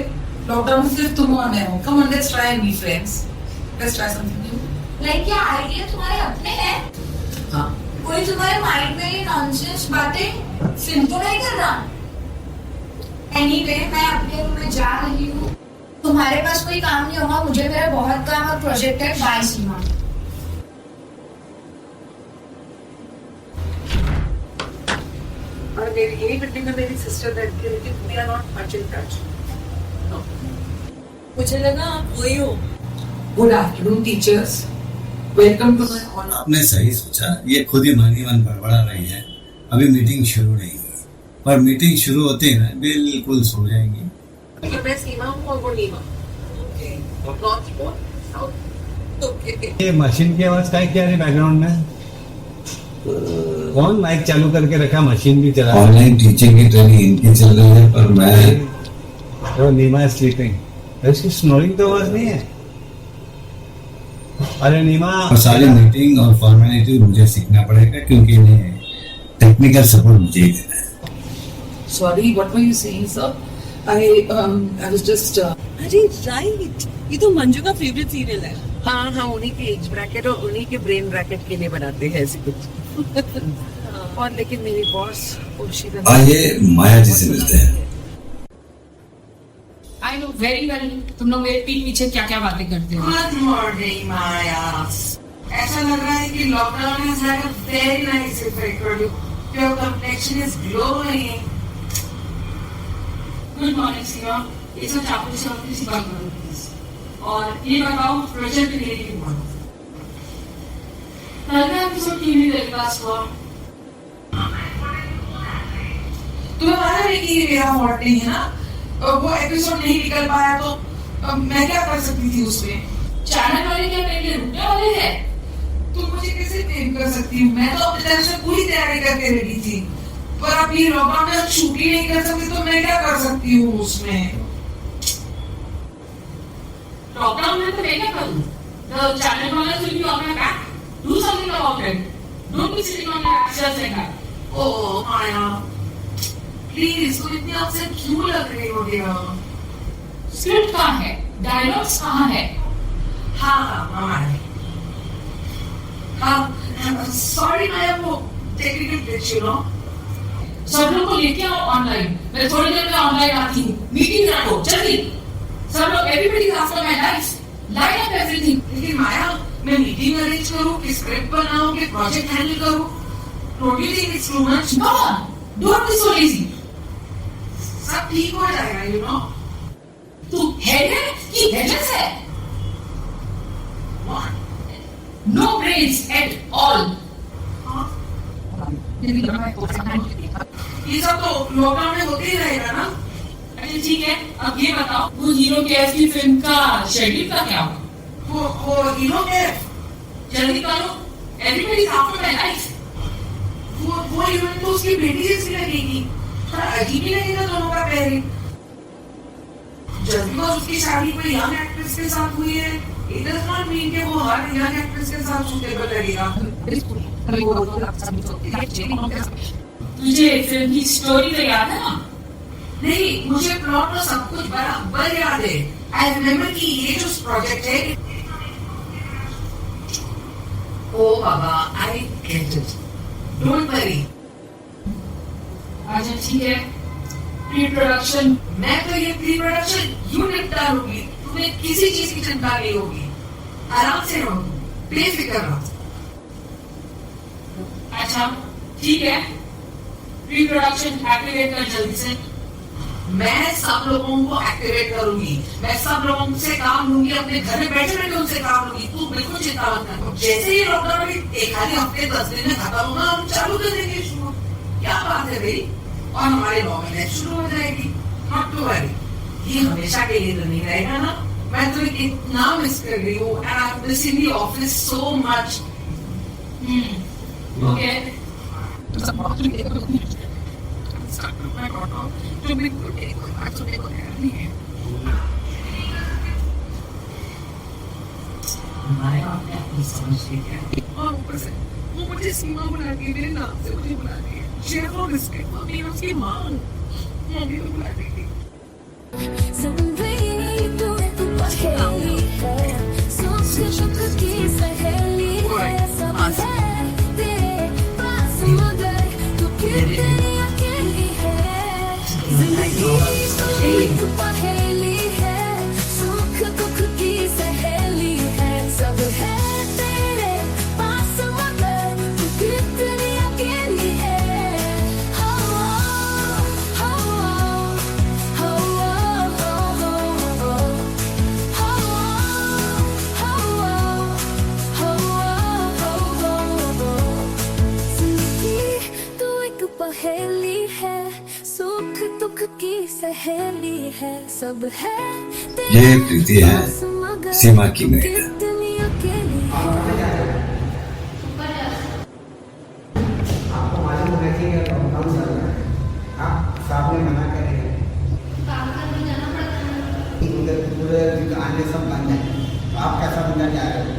लॉकडाउन में सिर्फ तुम और मैं हूँ. Come on, let's try and be friends. Let's try something new. Like क्या आइडिया तुम्हारे अपने हैं? हाँ. कोई तुम्हारे माइंड में ये नॉनसेंस बातें फिल्म तो नहीं कर रहा? Anyway, मैं अपने रूम में जा रही हूँ. तुम्हारे पास कोई काम नहीं होगा, मुझे मेरा बहुत काम और प्रोजेक्ट है. बाय सीमा. और मेरी यही बिल्डिंग में मेरी सिस्टर रहती है, लेकिन we are not much in touch. मुझे लगा आप वही हो. Good afternoon, teachers. Welcome to my hall. आपने सही सोचा, ये खुद ही मन बड़बड़ा रही है. अभी मीटिंग शुरू नहीं हुई, पर मीटिंग शुरू होते ही ना बिल्कुल सो जाएंगी. मैं सीमा हूँ और वो नीमा. ये मशीन की आवाज क्या क्या है बैकग्राउंड में? कौन माइक चालू करके रखा? मशीन भी चला. ऑनलाइन टीचिंग की ट्रेनिंग इनकी चल रही है, पर मैं वो नीमा इज स्लीपिंग. इसकी स्नोरिंग तो आवाज नहीं है. अरे नीमा, और सारी मीटिंग और फॉर्मेलिटी मुझे सीखना पड़ेगा क्योंकि इन्हें टेक्निकल सपोर्ट मुझे ही देना है. Sorry, what were you saying, sir? I was just. अरे राइट, ये तो मंजू का फेवरेट सीरियल है. हाँ हाँ, उन्हीं के एज ब्रैकेट और उन्हीं के ब्रेन ब्रैकेट के लिए बनाते हैं ऐसे कुछ. और लेकिन मेरी बॉस आइए माया जी से मिलते हैं. I know very well तुम लोग मेरे पीठ पीछे क्या क्या बातें करते हो. Good morning, Maya. ऐसा लग रहा है कि lockdown has had a very nice effect on you. Your complexion is glowing. Good morning Seema, ये सब चाकू से अपनी सी बात करो प्लीज। और ये बताओ प्रोजेक्ट के लिए क्यों हुआ? कल का एपिसोड टीवी टेलीकास्ट हुआ। तुम्हें मालूम है कि ये मेरा फॉल्ट नहीं है ना? वो एपिसोड नहीं निकल पाया तो मैं क्या कर सकती थी उसमें? चैनल वाले क्या मेरे लिए रुकने वाले हैं? तुम मुझे कैसे ब्लेम कर सकती हूँ? मैं तो अपनी तरफ से पूरी तैयारी करके रेडी थी, पर अब ये लॉकडाउन में शूट ही नहीं कर सकती तो मैं क्या कर सकती हूँ उसमें? लॉकडाउन में तो मैं क्या करूँ? The channel owners will be on my back. Do something about it. Don't be sitting on your ass just like that. Oh Maya, please तुम इतनी अपसेट क्यों लग रही हो डियर? स्क्रिप्ट कहाँ है? डायलॉग्स कहाँ है? हाँ मामा ने। सॉरी माया, वो टेक्निकल ग्लिच यू नो। सब लोग को लेके आओ ऑनलाइन। मैं थोड़ी देर में ऑनलाइन आती हूँ। मीटिंग रखो जल्दी। सब लोग everybody after my life. Line up everything. लेकिन माया, मैं मीटिंग अरेंज करूँ कि स्क्रिप्ट बनाऊँ कि प्रोजेक्ट हैंडल करूँ? Don't you think it's too much? No, don't be so lazy. सब ठीक हो जाएगा यू नो। तू हेड है कि हेडलेस है? No brains at all. ये सब तो लॉकडाउन में होते ही रहेगा ना? अच्छा ठीक है, अब ये बताओ वो हीरो केएफ की फिल्म का शेड्यूल का क्या हुआ? वो हीरो केएफ जल्दी करो, everybody is after my life. वो इवेंट तो उसकी बेटी जैसी लगेगी, थोड़ा अजीब ही लगेगा दोनों का पेयरिंग। जस्ट बिकॉज़ उसकी शादी कोई यंग एक्ट्रेस के साथ हुई है, इट डज नॉट मीन कि वो हर यंग एक्ट्रेस के साथ सूटेबल लगेगा। तुझे फिल्म की स्टोरी तो याद है ना? नहीं, मुझे प्लॉट तो सब कुछ बराबर याद है। आई रिमेम्बर कि ये जो प्रोजेक्ट है, ओ बाबा, I get it, don't worry. अच्छा ठीक है, प्री प्रोडक्शन। मैं तो ये प्री प्रोडक्शन यूं निपटा लूंगी, तुम्हें किसी चीज की चिंता नहीं होगी। आराम से रहो, बेफिक्र रहो। अच्छा ठीक है, प्री प्रोडक्शन एक्टिवेट कर जल्दी से। मैं सब लोगों को एक्टिवेट करूंगी, मैं सब लोगों से काम लूंगी, अपने घर में बैठे बैठे उनसे काम लूंगी। तू बिल्कुल चिंता मत कर। जैसे ही लॉकडाउन एक आधे हफ्ते 10 दिन में खत्म होगा, हम चालू कर देंगे शुरू। क्या बात है भाई, और हमारी नॉर्मल लाइफ शुरू हो जाएगी। नॉट टू वरी, ये हमेशा के लिए तो नहीं रहेगा ना। मैं तो इतना मिस कर रही हूँ, and I am missing the office so much. Okay, जो बिल्कुल मेरी कोई बात सुनने को तैयार नहीं है। हमारे आपने अपनी समझ ली क्या? और ऊपर से वो मुझे सीमा बुला के मेरे नाम से मुझे बुला रही है। शेर और बिस्किट मम्मी और उसकी माँ मम्मी को बुला रही थी। पहेली है, सुख दुख की सहेली है, सब है तेरे पास मगर तू कितनी अकेली है। हो हो हो हो जिंदगी तू एक पहेली है, सुख दुख की सहेली है, सब है ये प्रीति है, सीमा की मेरी। कितनी अकेली है। आपको मालूम है कि लॉकडाउन चल रहा है, आप साहब ने मना करेंगे, पूरे दुकानें सब बंद है, तो आप कैसा अंदर जा रहे हो?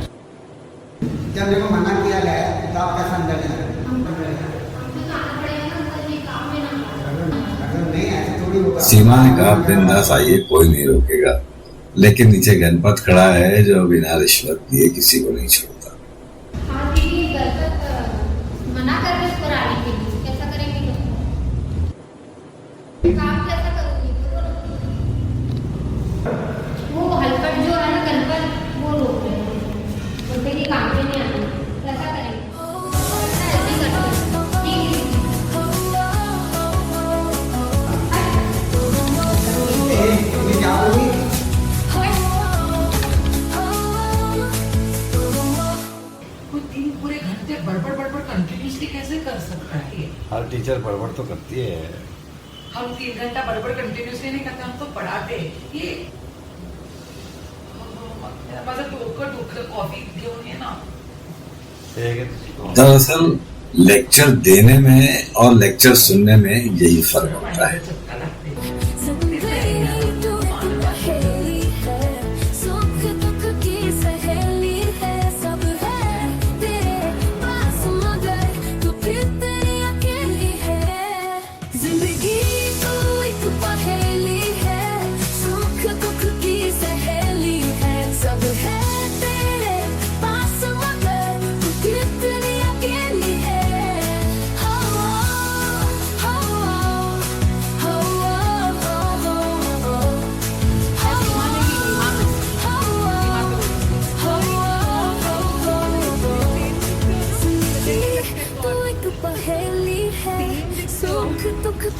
जब देखो मना किया गया है तो आप कैसा अंदर जा रहे हो? सीमा ने कहा बिंदास आइए, कोई नहीं रोकेगा, लेकिन नीचे गणपत खड़ा है जो बिना रिश्वत दिए किसी को नहीं छोड़ता। हाँ दीदी, गलत मना कर रहे उसको आने के लिए, कैसा करेंगे? काम कैसा करोगी? वो हलकट जो है ना गणपत, वो रोक रहे हैं, बोलते किसी काम के नहीं आती, कैसा करेंगे? ऐसे ही करते हैं। ठीक है। वो 3 पूरे घंटे बड़बड़ बड़बड़ कंटिन्यूसली कैसे कर सकता है ये? हर टीचर बड़बड़ तो करती है। हम 3 घंटा बड़बड़ कंटिन्यूसली नहीं करते, हम तो पढ़ाते ये माझं डोकं दुखलं कॉफी घेऊन ये ना। दरअसल लेक्चर देने में और लेक्चर सुनने में यही फर्क होता है।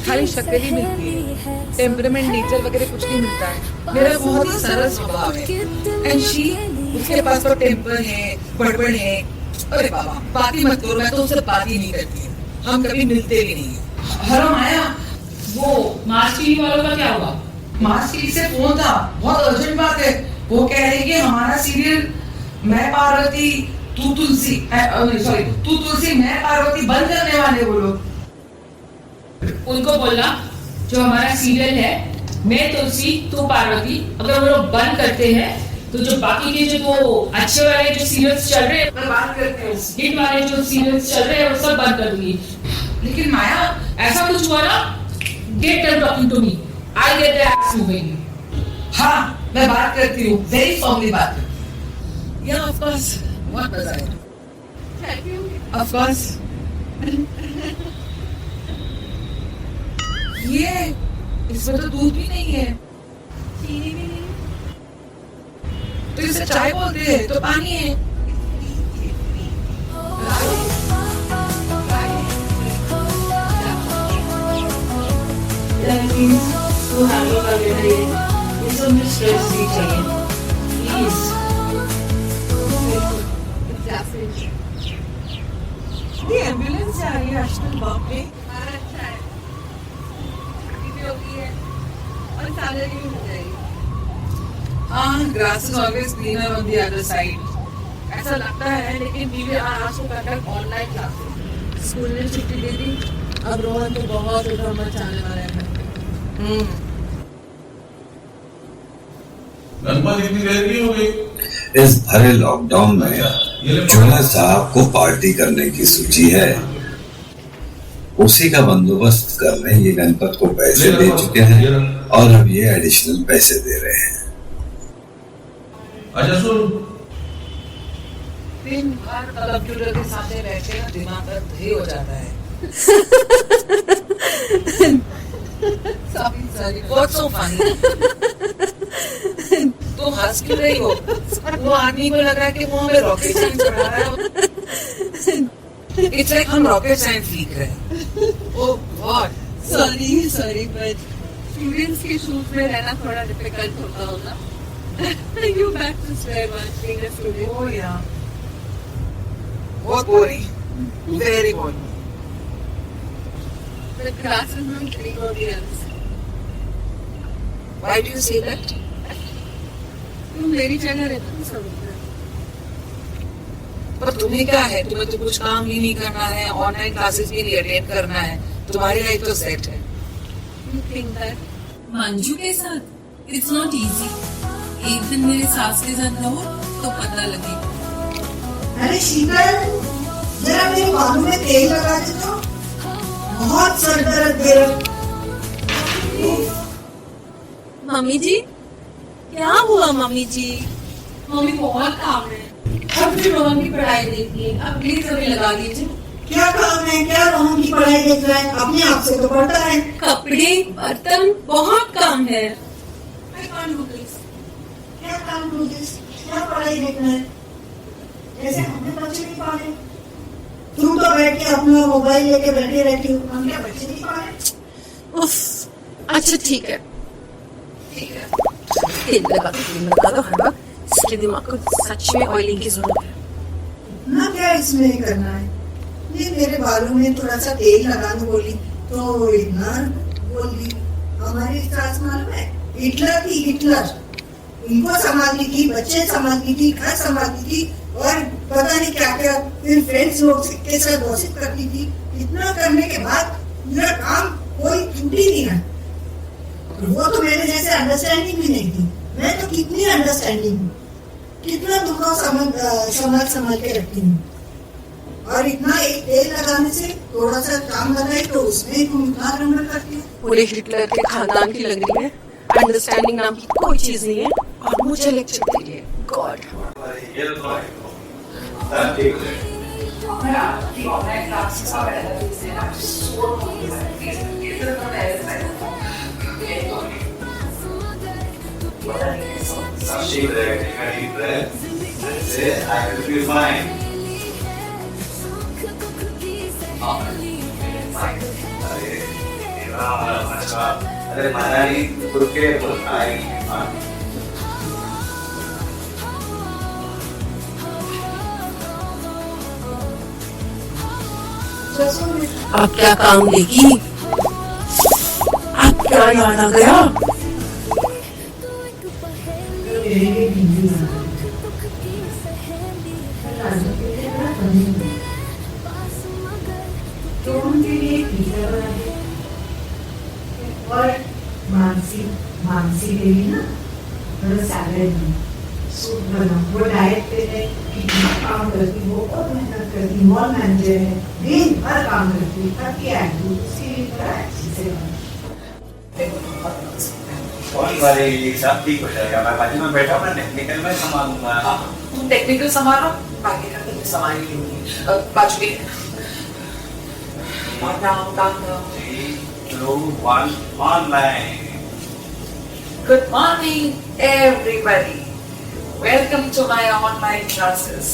खाली शक्ल ही मिलती है, टेम्परामेंट नेचर वगैरह कुछ नहीं मिलता है। मेरा बहुत ही सरल स्वभाव है एंड शी, उसके पास तो टेम्पर है, बड़बड़ है। अरे बाबा बात ही मत करो, मैं तो उससे बात ही नहीं करती, हम कभी मिलते भी नहीं। हेलो माया, वो मार्च टीवी वालों का क्या हुआ? मार्च टीवी से फोन था, बहुत अर्जेंट बात है। वो कह रहे कि हमारा सीरियल मैं पार्वती तू तुलसी, सॉरी तू तुलसी मैं पार्वती बंद करने वाले वो लोग। उनको बोलना जो हमारा सीरियल है मैं तुलसी तू पार्वती, अगर वो लोग बंद करते हैं तो जो बाकी के जो वो अच्छे वाले जो सीरियल्स चल रहे हैं, बात करते हैं हिट वाले जो सीरियल्स चल रहे हैं वो सब बंद कर दूंगी। लेकिन माया ऐसा कुछ हुआ ना, get turn talking to me, I get the ex moving. हाँ मैं बात करती हूँ, वेरी फॉर्मली बात करती हूँ। या ऑफ कोर्स, बहुत मजा आया। Of course. ये इसमें तो दूध भी नहीं है, चीनी भी नहीं, तो इसे चाय बोलते हैं तो पानी है। तो हम लोग अगर इस उम्र स्ट्रेस नहीं चाहिए प्लीज। ये एम्बुलेंस जा रही है आजकल, बाप रे। हाँ, grass is always greener on the other side. ऐसा लगता है, लेकिन we will आज to conduct online classes. School ने छुट्टी दे दी, अब रोहन तो बहुत उधर मचाने वाला है। गणपति इतनी देर की हो गई? इस भरे लॉकडाउन में जुनेद साहब को पार्टी करने की सूची है। उसी का बंदोबस्त करने ये गणपत को पैसे दे चुके हैं और अब ये एडिशनल पैसे दे रहे हैं। अच्छा सुन, दिन भर कंप्यूटर के सामने बैठे ना दिमाग का दही हो जाता है। Sorry, what's so funny? तुम हंस क्यों रही हो? वो आदमी को लग रहा है कि वो हमें रॉकेट साइंस पढ़ा रहा है। It's like हम रॉकेट साइंस सीख रहे हैं। Oh God! Sorry but students के शूट में रहना थोड़ा डिफिकल्ट होता होगा। You back to square one being a student. Oh yeah. बहुत boring, very boring. The classes में Gregorians. Why do you say that? तुम मेरी जगह रहते तो सब पर तुम्हें क्या है, तुम्हें तो कुछ काम ही नहीं करना है, ऑनलाइन क्लासेस भी नहीं अटेंड करना है, तुम्हारी लाइफ तो सेट है। You think that? मंजू के साथ इट्स नॉट इजी। एक दिन मेरे सास के साथ रहो तो पता लगेगा। अरे शीतल, जरा मेरे बालों में तेल लगा दे तो, बहुत सर दर्द दे रहा। मम्मी जी क्या हुआ? मम्मी जी मम्मी बहुत काम है, अब भी रोहन की पढ़ाई देखनी है, अब प्लीज अभी लगा दीजिए। क्या काम है, क्या रोहन की पढ़ाई देख रहा है? अपने आप से तो पढ़ता है। कपड़े बर्तन बहुत काम है। क्या काम, क्या पढ़ाई देखना है? जैसे हमने बच्चे नहीं पाले। तुम तो बैठ के अपना मोबाइल लेके बैठे रहती हो, हम क्या बच्चे नहीं पाले? उफ अच्छा ठीक है तेल लगा दो हर वक्त, इसके दिमाग को सच में ऑयलिंग की जरूरत है। ना क्या इसमें करना है? ये मेरे बालों में थोड़ा सा तेल लगाने बोली तो इतना बोल दी। हमारी सास मालूम है हिटलर थी, हिटलर। इनको संभालती थी, बच्चे संभालती थी, घर संभालती थी और पता नहीं क्या क्या, फिर फ्रेंड्स लोग के साथ गॉसिप करती थी। इतना करने के बाद मेरा काम कोई छूटी नहीं है। वो तो मेरे जैसे अंडरस्टैंडिंग भी नहीं थी। मैं तो कितनी अंडरस्टैंडिंग हूँ, कितना दुखों संभाल के रखती हूँ। और इतना एक तेल लगाने से थोड़ा सा काम लगाई तो उसमें तुम इतना रंगल करती हो। पूरे हिटलर के खानदान की लग रही है, अंडरस्टैंडिंग नाम की कोई चीज नहीं है और मुझे लेक्चर दे रही है। गॉड अरे मनाली रुके आई अब क्या काम देगी? अब क्या याद आ गया? और मानसी देवी ना थोड़ा सैलड में सूप बना, वो डाइट पे है, कितना काम करती, वो बहुत मेहनत करती, मॉल मैनेजर है, दिन भर काम करती, थकी आती, उसके लिए थोड़ा अच्छी से कौन वाले सब ठीक हो जाएगा। मैं बाजू में बैठा हूँ ना, टेक्निकल में संभालूंगा। तुम टेक्निकल संभालो, बाकी का तुम संभाल लूंगी। बाजू में online. Good morning, everybody. Welcome to my online classes.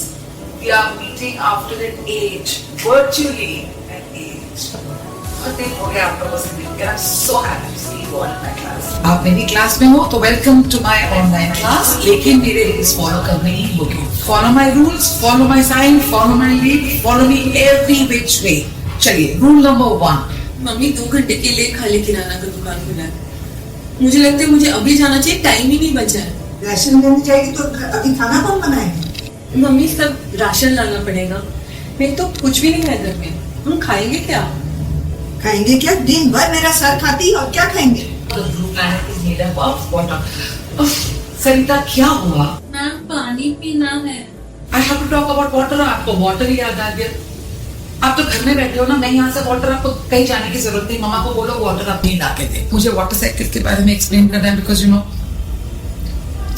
We are meeting after an age, virtually an age. और दिन हो गया आप लोगों से मिलकर। I'm so happy to see you all in my class. आप मेरी क्लास में हो तो welcome to my online class, लेकिन मेरे रूल्स फॉलो करने ही होंगे। Follow my rules, follow my sign, follow my lead, follow me every which way. चलिए, रूल नंबर 1। मम्मी 2 घंटे के लिए खाली किराना का दुकान खुला है, मुझे लगता है मुझे अभी जाना चाहिए, टाइम ही नहीं बचा है। राशन लेने जाएगी तो अभी खाना कौन बनाएगा? मम्मी सब राशन लाना पड़ेगा, मैं तो कुछ भी नहीं है घर में, हम खाएंगे क्या? खाएंगे क्या? दिन भर मेरा सर खाती और क्या खाएंगे? सरिता क्या हुआ? मैम पानी पीना है। I have to talk about water। आपको वाटर ही याद आ गया। आप तो घर में बैठे हो ना, मैं यहाँ से वाटर, आपको कहीं जाने की जरूरत नहीं। मम्मा को बोलो वाटर अपनी ला के दे। मुझे वाटर साइकिल के बारे में एक्सप्लेन करना है, बिकॉज यू नो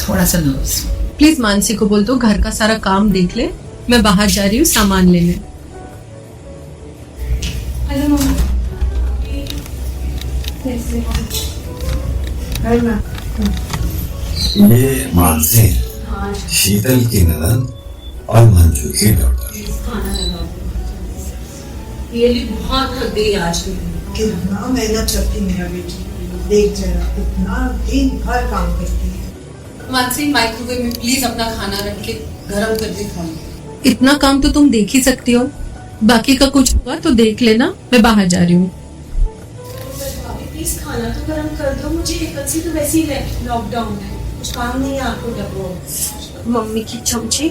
थोड़ा सा नर्वस। प्लीज मानसी को बोल दो घर का सारा काम देख ले, मैं बाहर जा रही हूँ सामान लेने। Hello mummy. ये मानसी, शीतल की ननद और मंजू की डॉक्टर। ये भी बहुत थक गई आज में। कितना मेहनत करती मेरा बेटी, देख जरा कितना दिन भर काम करती है। मानसी माइक्रोवेव में प्लीज अपना खाना रख के गरम करके खाओ। इतना काम तो तुम देख ही सकती हो, बाकी का कुछ हुआ तो देख लेना, मैं बाहर जा रही हूँ। प्लीज खाना तो गरम कर दो, मुझे कल से तो वैसे ही लॉकडाउन है, कुछ काम नहीं है आपको डबो। मम्मी की चमची,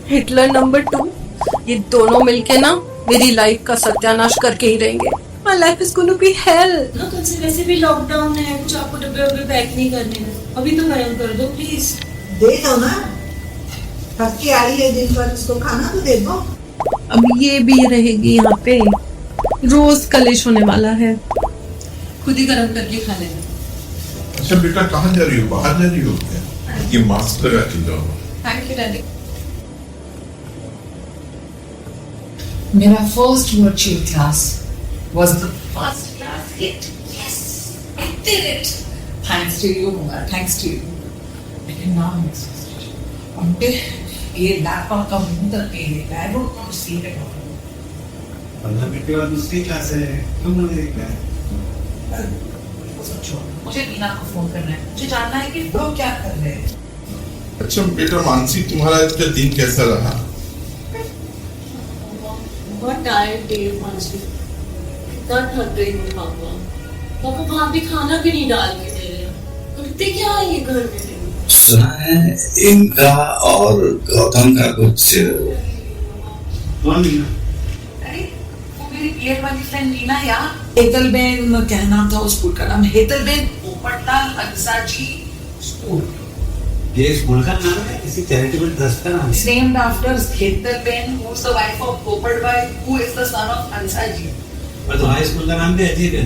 हिटलर नंबर 2, ये दोनों मिलके ना मेरी लाइफ का सत्यानाश करके ही रहेंगे। My life is going to be hell। ना कल से वैसे भी लॉकडाउन है, कुछ आपको डब्बे वब्बे पैक नहीं करने हैं, अभी तो गरम कर दो प्लीज। दे दो ना, थक के आई है दिन भर, उसको खाना तो दे दो। अब ये भी रहेगी यहाँ पे, रोज कलेश होने वाला है, खुद ही गरम करके खा लेना। अच्छा बेटा कहाँ जा रही हो? बाहर जा रही हो क्या? ये मास्क लगा के जाओ। Thank you daddy. मेरा first virtual class was the first class hit. Yes, I did it. Thanks to you, Mona. Thanks to you. लेकिन now I'm exhausted. ये लैपटॉप का मुंह तक पी लेगा। I don't want to see it. 15 minute के बाद दूसरी क्लास है, क्यों नहीं देखना है? मुझे मीना को फोन करना है, मुझे जानना है कि वो क्या कर रहे हैं। अच्छा बेटा मानसी, तुम्हारा आज का दिन कैसा रहा? बहुत टायर्ड डे मानसी, इतना थक गई हूँ पापा। पापा भाभी खाना भी नहीं डाल के दे रहे, करते क्या है ये घर में? सुना है इनका और गौतम का कुछ कौन मीना? अरे वो मेरी पीएड वाली फ्रेंड मीना यार। हेतलबेन क्या नाम था उस स्कूल का? नाम हेतलबेन पोपटलाल हंसाजी स्कूल। ये स्कूल का नाम है किसी चैरिटेबल ट्रस्ट का नाम है? Named after Hetalben, who is the wife of Popalbhai, who is the son of Hansaji. और तुम्हारे स्कूल का नाम भी अजीब है,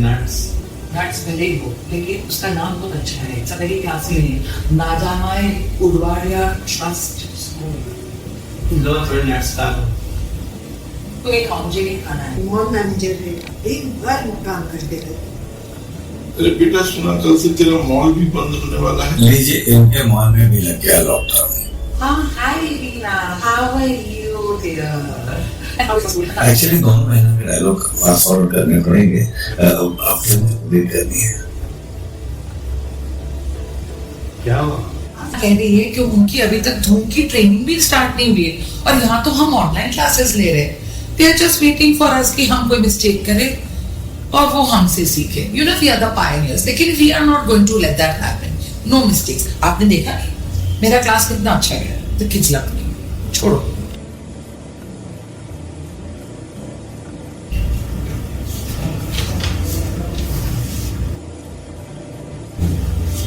That's very good. लेकिन उसका नाम बहुत अच्छा है। It's a very classy name. Najamai Udwadia trust school. लो थोड़े नट्स खा लो। तो एक मुझे नहीं खाना है। मॉल मैनेजर है, एक बार काम करते रहते। अरे बेटा सुना कल से तेरा मॉल भी बंद होने वाला है। लीजिए, इनके मॉल में भी लग गया लॉकडाउन। हाँ, hi Reena, how are you dear? Actually दोनों महीनों के डायलॉग फास्ट फॉरवर्ड करने पड़ेंगे, आपको रीड करनी है। क्या हुआ? कह रही है कि उनकी अभी तक धूम की ट्रेनिंग भी स्टार्ट नहीं हुई है और यहाँ तो हम ऑनलाइन क्लासेस ले रहे हैं। They are just waiting for us कि हम कोई मिस्टेक करें और वो हमसे सीखे। You know, we are the pioneers. लेकिन we are not going to let that happen. No mistakes. आपने देखा नहीं मेरा क्लास कितना अच्छा गया? The kids love me. छोड़ो।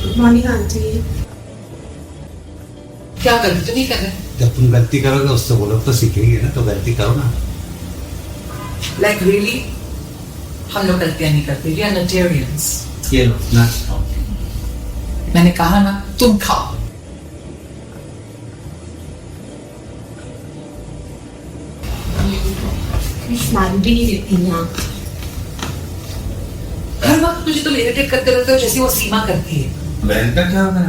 Good morning aunty. क्या गलती तो नहीं कर रहे? जब तुम गलती करोगे उससे वो लोग तो सीखेंगे ना, तो गलती करो ना। Like really? हम लोग गलतियां नहीं करते। We are Nigerians. ये लो ना खाओ। मैंने कहा ना तुम खाओ। स्माइल भी नहीं देती यहाँ। हर वक्त मुझे तुम इरिटेट करते रहते हो जैसे वो सीमा करती है। बहन का क्या होगा?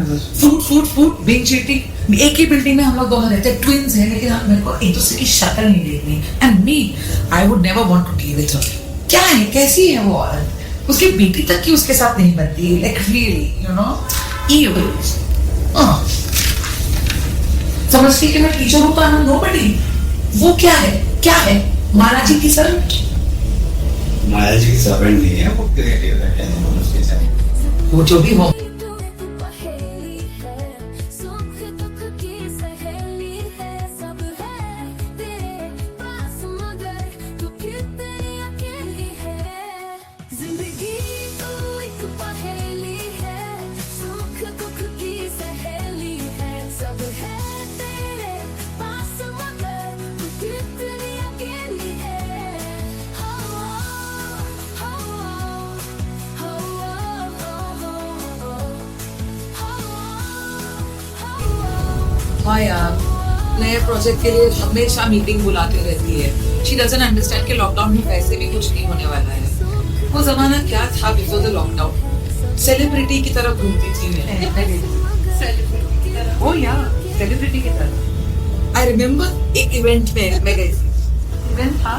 Food being cheating. एक ही बिल्डिंग में हम लोग दोनों रहते हैं, ट्विन्स हैं, लेकिन मेरे को एक दूसरे की शक्ल नहीं देखनी। And me, I would never want to deal with her. क्या है, कैसी है वो औरत? उसकी बेटी तक की उसके साथ नहीं बनती। Like really, you know, evil. समझती कि मैं टीचर हूँ तो आई एम नोबडी। वो क्या है? क्या है? माला जी की सर्वेंट। माया जी की सर्वेंट नहीं है, वो क्रिएटिव है, वो जो भी हो। हाँ यार, नए प्रोजेक्ट के लिए हमेशा मीटिंग बुलाते रहती है। शी डजंट अंडरस्टैंड कि लॉकडाउन में वैसे भी कुछ नहीं होने वाला है। वो जमाना क्या था बिफोर द लॉकडाउन? सेलिब्रिटी की तरह घूमती थी मैं। ओ यार, सेलिब्रिटी की तरह। आई रिमेम्बर एक इवेंट में मैं गई थी। इवेंट था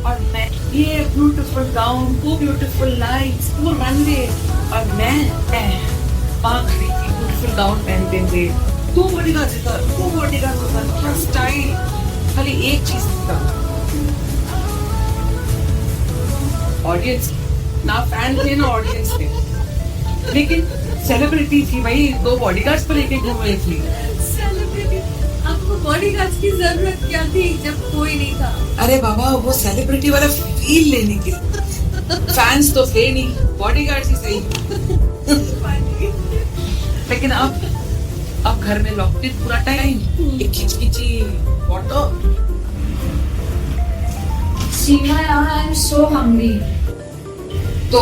और मैं ये ब्यूटीफुल गाउन, वो ब्यूटीफुल लाइट्स, वो रनवे, और मैं पाँच खड़ी थी ब्यूटीफुल गाउन पहनते हुए। दो बॉडीगार्ड इधर, दो बॉडीगार्ड उधर, क्या स्टाइल। खाली एक चीज था, ऑडियंस ना फैन थे ना ऑडियंस थे, लेकिन सेलिब्रिटी थी भाई। दो बॉडीगार्ड्स पर लेके घूम रही थी। सेलिब्रिटी? आपको बॉडीगार्ड्स की जरूरत क्या थी जब कोई नहीं था? अरे बाबा, वो सेलिब्रिटी वाला फील लेने के लिए। फैंस तो थे नहीं, बॉडीगार्ड्स ही सही। लेकिन अब घर में लॉकडाउन पूरा टाइम एक खिचखिची फोटो। सीमा यार, आई एम सो हंग्री। तो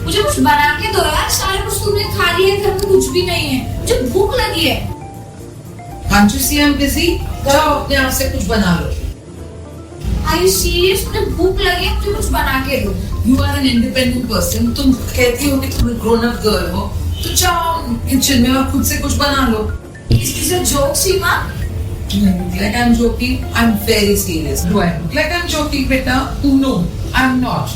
मुझे कुछ बना के दो यार, सारे कुछ तुमने खा लिया, घर में कुछ भी नहीं है, मुझे भूख लगी है। Can't you see I'm busy? जाओ अपने आप से कुछ बना लो। Are you serious? मुझे भूख लगी है, मुझे कुछ बना के दो। You are an independent person. तुम कहती हो कि तुम ग्रोन अप गर्ल हो, तो जाओ किचन में और खुद से कुछ बना लो। Is it a joke, Seema? Do I look like I'm joking? I'm very serious. Do I look like I'm joking, beta? No, I'm not.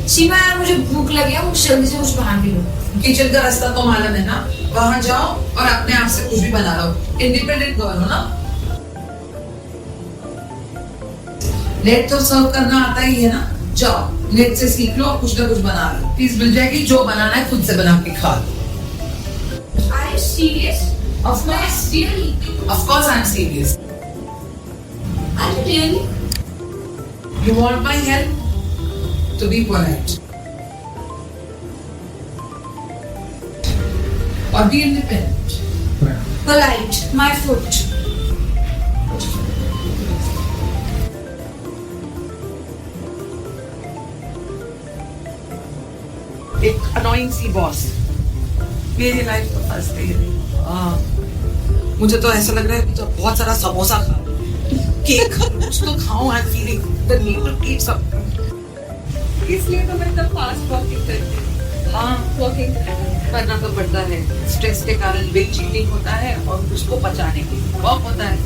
सीमा यार मुझे भूख लगी है, मुझे जल्दी से कुछ बना के लो। किचन का रास्ता तो मालूम है ना, वहाँ जाओ और अपने आप से कुछ भी बना लो। इंडिपेंडेंट गर्ल हो ना। नेट तो सर्व करना आता ही है ना, जाओ नेट से सीख लो और कुछ ना कुछ बना लो। प्लीज मिल जाएगी, जो बनाना है खुद से बना के खा लो। Are you serious? Of course, Really? of course I'm serious. Are you really? You want my help? To be polite. Or be independent. Polite. My foot. एक annoying सी बॉस मेरी लाइफ तो फंस गई है। मुझे तो ऐसा लग रहा है कि तो बहुत सारा समोसा खा केक कुछ तो खाऊं। I am feeling the need to eat something. इसलिए तो मैं तब फास्ट वॉकिंग करती हूँ। हाँ, वॉकिंग करना तो पड़ता है। स्ट्रेस के कारण वेट चीटिंग होता है और उसको बचाने के लिए वॉक होता है।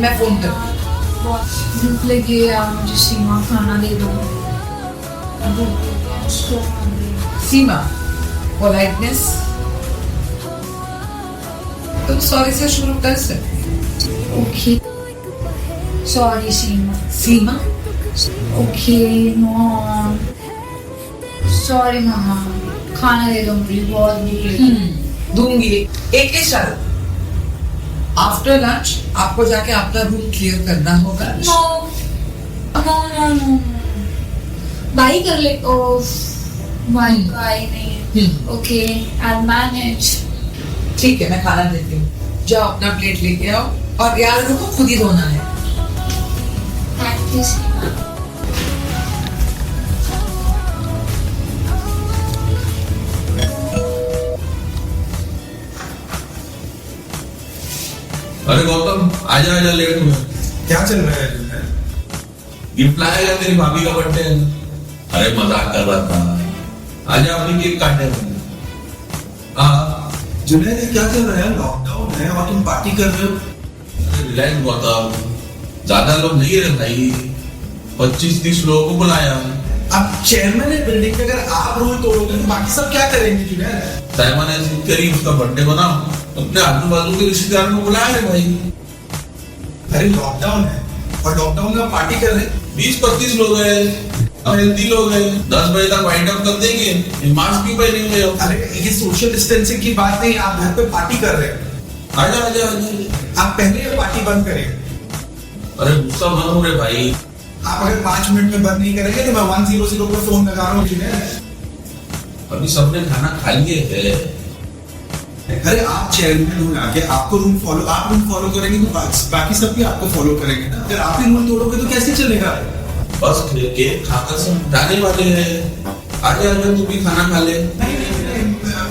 मैं फोन कर भूख लगी है यार, मुझे सीमा खाना दे दो। सीमा, पोलाइटनेस तुम सॉरी से शुरू कर सकते। ओके सॉरी सीमा। सीमा ओके मॉम सॉरी मम्मा, खाना दे दो मुझे, बहुत भूख लगी। दूंगी। एक ही शर्त, आफ्टर लंच आपको जाके अपना रूम क्लियर करना होगा। नो बाई कर ले। बाई नहीं। Okay I manage. ठीक है, मैं खाना देती हूँ। जाओ अपना प्लेट लेके आओ और याद रखो खुद ही धोना है। थैंक यू सीमा। अरे गौतम, आजा आजा, लेट हुआ। क्या चल रहा है? गिफ्ट लाया क्या तेरी भाभी का बर्थडे है? अरे मजाक कर रहा था। आजा अपनी केक काटने। हाँ जुनैद, क्या चल रहा है? लॉकडाउन है और तुम पार्टी कर रहे हो? रिलैक्स गौतम, ज्यादा लोग नहीं है भाई, 25-30 लोगों को बुलाया। अब चेयरमैन है बिल्डिंग पे, अगर आप रूल तोड़ोगे तो बाकी सब क्या करेंगे जुनैद? साइमन ने जिद करी उसका बर्थडे बनाओ, अपने आजू बाजू के रिश्तेदारों को बुलाया है भाई। अरे लॉकडाउन है और लॉकडाउन में पार्टी कर रहे हैं। 20-25 लोग हैं, हेल्दी लोग हैं। 10 बजे तक वाइंड अप कर देंगे। मास्क क्यों पहने हुए हो? अरे ये सोशल डिस्टेंसिंग की बात नहीं, आप घर पे पार्टी कर रहे हैं। आजा आजा आजा। आप पहले ये पार्टी बंद करें। अरे गुस्सा मत हो रे भाई। आप अगर 5 मिनट में बंद नहीं करेंगे तो मैं 100 पे फोन लगा रहा हूँ जुनैद। अभी सबने खाना खा लिए है। अरे आप चेयरमैन हो आके, आपको आप रूल फॉलो करेंगे तो बाकी सब भी आपको फॉलो करेंगे ना। अगर आप ही रूल तोड़ोगे तो कैसे चलेगा? बस केक खाकर सब जाने वाले हैं। आजा आजा, तू भी खाना खा ले।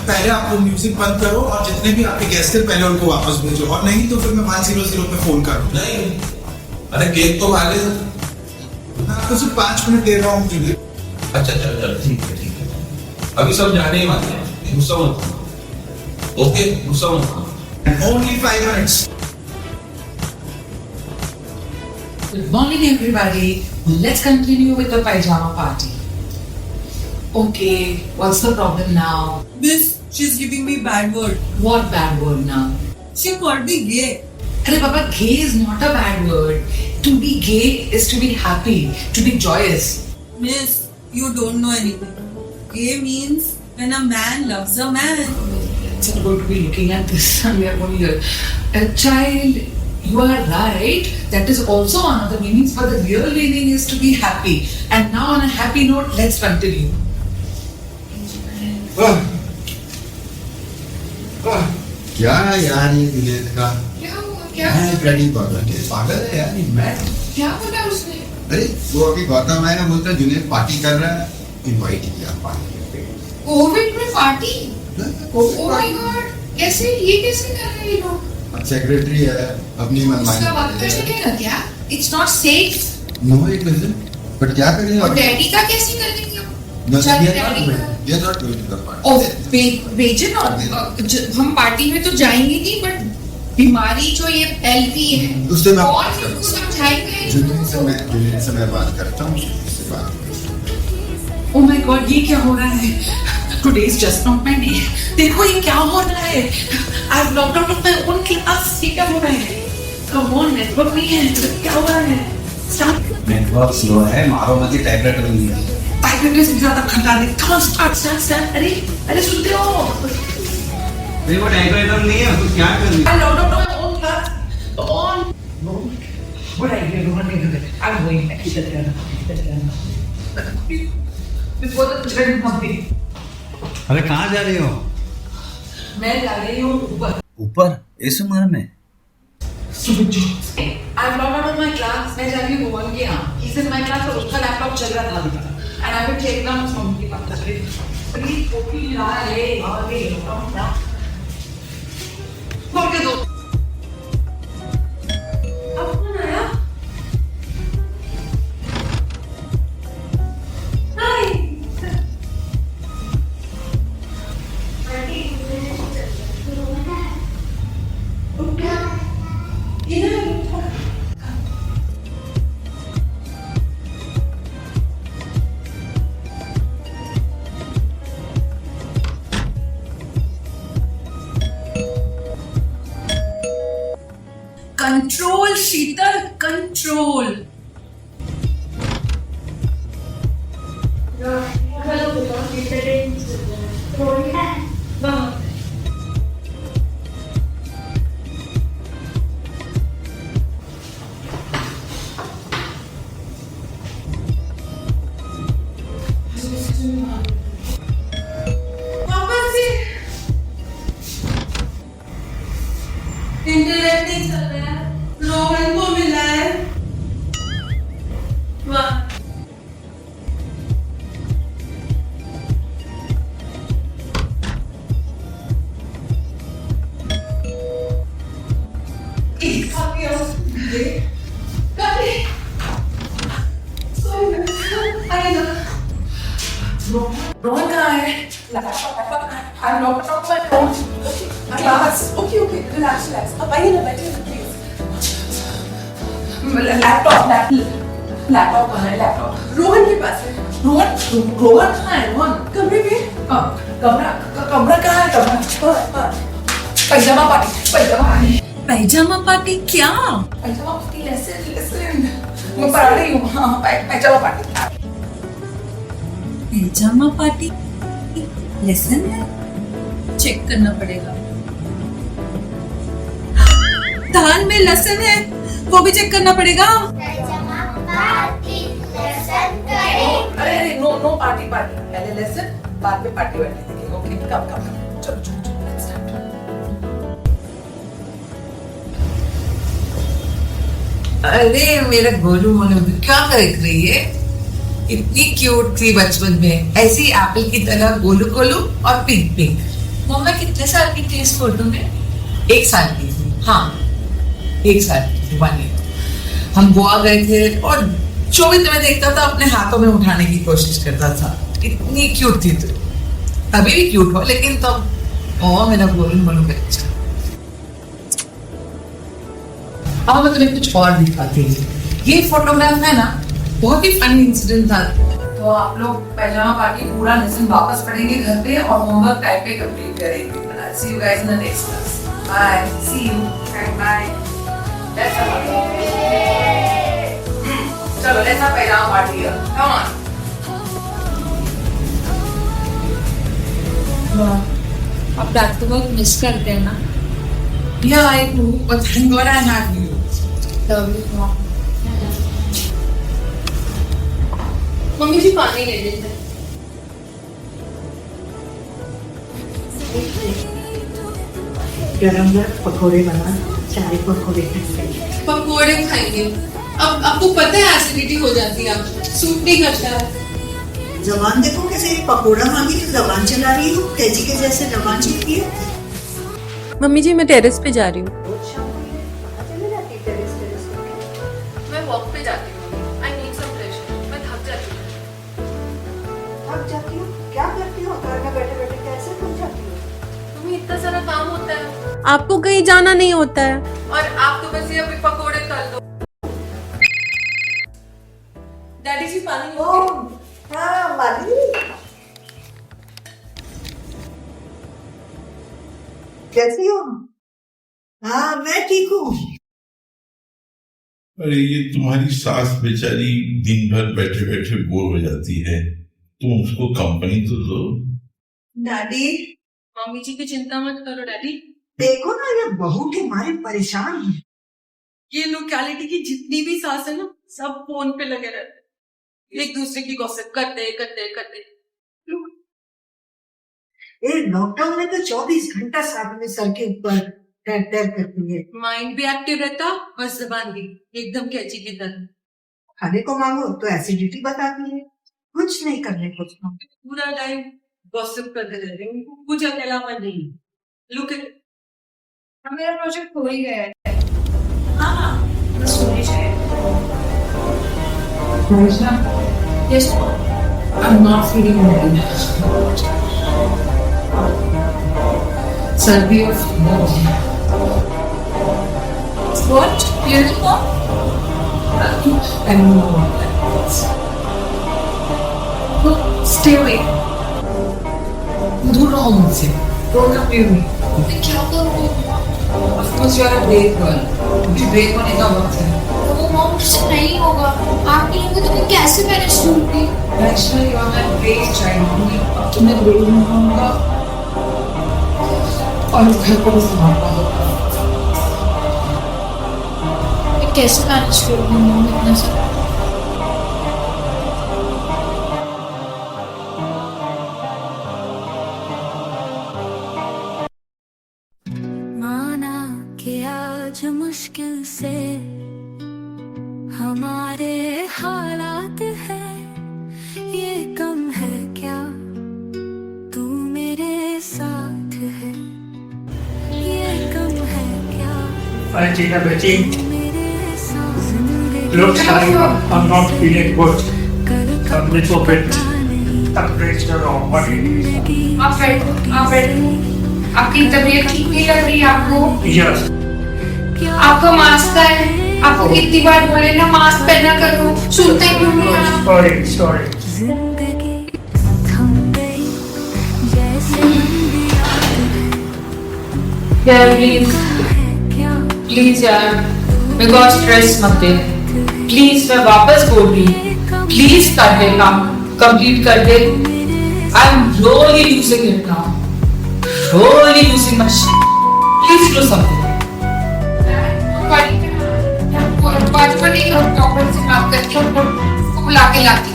पहले आप लोग म्यूजिक बंद करो और जितने भी आपके गेस्ट थे पहले उनको वापस भेजो, और नहीं तो फिर मैं 100 पे फोन करूँ। नहीं, अरे केक तो खा ले। मैं आपको सिर्फ 5 मिनट दे रहा हूँ मुझे। अच्छा चल, ठीक है। अभी सब जाने ही वाले हैं, गुस्सा मत। ओके, गुस्सा मत। Only 5 minutes. Good morning, everybody. Let's continue with the pajama party. Okay, what's the problem now? Miss, she's giving me bad word. What bad word now? She called me gay. Arey Papa, gay is not a bad word. To be gay is to be happy, to be joyous. Miss, you don't know anything. Gay means when a man loves a man. It's not going to be looking at this and we are going here. A child, you are right. That is also one of the meanings, but the real meaning is to be happy. And now on a happy note, let's continue. क्या यार ये जुनेद का क्या हुआ क्या मैं ब्लडी पागल है यार ये मैं क्या बोला उसने? अरे वो अभी गौतम आया बोलता जुनेद पार्टी कर रहा है इनवाइट किया पार्टी पे कोविड में पार्टी? ओह माय गॉड, कैसे ये कैसे कर रहे हैं ये लोग? अब सेक्रेटरी है अपनी मनमानी उसका वक्त पे चलेगा क्या? It's not safe. No it doesn't but क्या करें और डैडी का कैसे कर लेंगे हम? No, जब we are डैडी not का going. We are not going to the party. ओ बेचन हम पार्टी में तो जाएंगे नहीं, बट बीमारी जो ये फैलती है उससे मैं कौन बात इनको समझाएगा? जुनेद से मैं बात करता हूँ उससे बात ओ माय गॉड, ये क्या हो रहा है? Today is just not my day. देखो ये क्या हो रहा है? I have locked out of my own class. ये क्या हो रहा है? कम ऑन, नेटवर्क नहीं है, क्या हो रहा है? स्टार्ट। नेटवर्क स्लो है, मारो मत ही टाइपराइटर नहीं है। टाइपराइटर से ज्यादा खतरा नहीं। कम स्टार्ट। अरे सुनते हो? नहीं वो टाइपराइटर नहीं है, तो क्या कर रही है? I logged out of my own class. On. No. Good idea. Rohan can do that. I'm going. I keep that down. Before the trend company. अरे कहाँ जा रही हो? मैं जा रही हूँ ऊपर। ऊपर इस उम्र में? I'm logged out of my class. मैं जा रही हूँ रोहन के यहाँ। He's in my class और उसका लैपटॉप चल रहा था अभी तक। And I will check now from the पास से। Please copy ला ले और ले लो। खोल के दो। अब कौन आया? हाय। कंट्रोल शीतल, कंट्रोल। इंटरनेट नहीं चल रहा है, रोहन को मिला है। वाह, रोहन कहाँ है? Okay, relax. अब आइए ना, बैठिए ना प्लीज। लैपटॉप कहाँ है? लैपटॉप रोहन के पास है। रोहन कहाँ है? रोहन कमरे में। कमरा कहाँ है? पैजामा पार्टी। पैजामा पार्टी क्या? पैजामा पार्टी लेसन मैं पढ़ा रही हूँ। हाँ, पैजामा पार्टी। पैजामा पार्टी लेसन है, चेक करना पड़ेगा। दाल में लहसुन है, वो भी चेक करना पड़ेगा। अरे नो पार्टी। पहले लेसन, बाद में पार्टी बैठे। ओके, कम। चलो लेट्स स्टार्ट। अरे मेरा गोलू मोलू क्या देख रही है? इतनी क्यूट थी बचपन में, ऐसी एप्पल की तरह गोलू और पिंक। मम्मा कितने साल की थी इस फोटो में? 1 साल की थी। हाँ, 1 साल की थी, 1 ईयर। हम गोवा गए थे और जो भी तुम्हें देखता था अपने हाथों में उठाने की कोशिश करता था। इतनी क्यूट थी तू। अभी भी क्यूट हो, लेकिन तब मेरा गोलू मोलू बच्चा। अब मैं तुम्हें कुछ और दिखाती हूँ। ये फोटोग्राफ है ना, बहुत ही फनी इंसिडेंट था। तो आप लोग पैजामा पार्टी पूरा लेसन वापस पढ़ेंगे घर पे और होमवर्क टाइप पे कंप्लीट करेंगे। See you guys in the next class. Bye. See you. Bye. Let's have a चलो, let's have pyjama party here. Come on. आप बैक टू वर्क मिस करते हैं ना? Yeah, I do. But thank God I have you. Mummy ji पानी ले लेते हैं। गरम गरम पकोड़े बना, चाय पकोड़े खाएंगे। पकोड़े खाएंगे। अब आपको पता है एसिडिटी हो जाती है, अब सूट नहीं करता है। जबान देखो कैसे, पकोड़ा मांगी तो जबान चला रही हो, कैची के जैसे जबान चलती है। मम्मी जी मैं टेरेस पे जा रही हूँ। मैं वॉक पे जाती हूँ। I need some fresh air. मैं थक जाती हूँ। थक जाती हो? क्या करती हो घर में बैठे बैठे, कैसे थक जाती हो? मम्मी इतना सारा काम होता है, आपको कहीं जाना नहीं होता है और आप तो बस ये अभी पकोड़े तल दो। डैडी जी पानी लोगे? हाँ मानी। कैसी हो? हाँ मैं ठीक हूँ। अरे ये तुम्हारी सास बेचारी दिन भर बैठे बैठे बोर हो जाती है, तुम उसको कंपनी तो दो। डैडी मम्मी जी की चिंता मत करो डैडी। देखो ना, ये बहू के मारे परेशान है। ये लोकेलिटी की जितनी भी सास है ना, सब फोन पे लगे रहते हैं, एक दूसरे की गॉसिप करते करते करते। ये लॉकडाउन में तो 24 घंटा साथ में सर के ऊपर टैर टैर करती है। माइंड भी एक्टिव रहता और जबान भी एकदम कैची की तरह। खाने को मांगो तो एसिडिटी बताती है, कुछ नहीं करने को। पूरा टाइम गॉसिप करते रहते हैं, उनको कुछ अकेलापन नहीं। लुक एट, मेरा प्रोजेक्ट हो ही गया है। हाँ बस होनी चाहिए। Yes, I'm not feeling well. Survey of what? Beautiful? I don't know what that means. No, stay away. दूर रहो मुझसे. Don't come near me. मैं क्या करूँ? Of course you are a brave girl. मुझे brave होने का वक्त है. वो मॉम मुझसे नहीं होगा। आपके लोगों को तो मैं कैसे मैनेज करूँगी? Rachna, you are my brave child. अब तुम्हें brave होना होगा और घर को भी संभालना होगा। मैं कैसे मैनेज करूँगी मॉम इतना सब? माना कि आज मुश्किल से हमारे हालात हैं, ये कम है क्या तू मेरे साथ है, ये कम है क्या Hi Tina Betty, मेरे साथ looks like I'm not feeling good. A little bit temperature or body. आप बैठो। आपकी तबीयत ठीक नहीं लग रही आपको? Yes. आपका मास्क है, आपको कितनी बार बोले ना मास्क पहना करो, सुनते क्यों नहीं आप? Sorry. यार प्लीज यार मेरे को स्ट्रेस मत दे प्लीज। मैं वापस बोल रही हूँ, प्लीज कर दे काम, कंप्लीट कर दे। I am really losing it now, really losing my shit. Please do something. बचपन ही डॉक्टर से बात करके उसको बुला के लाती।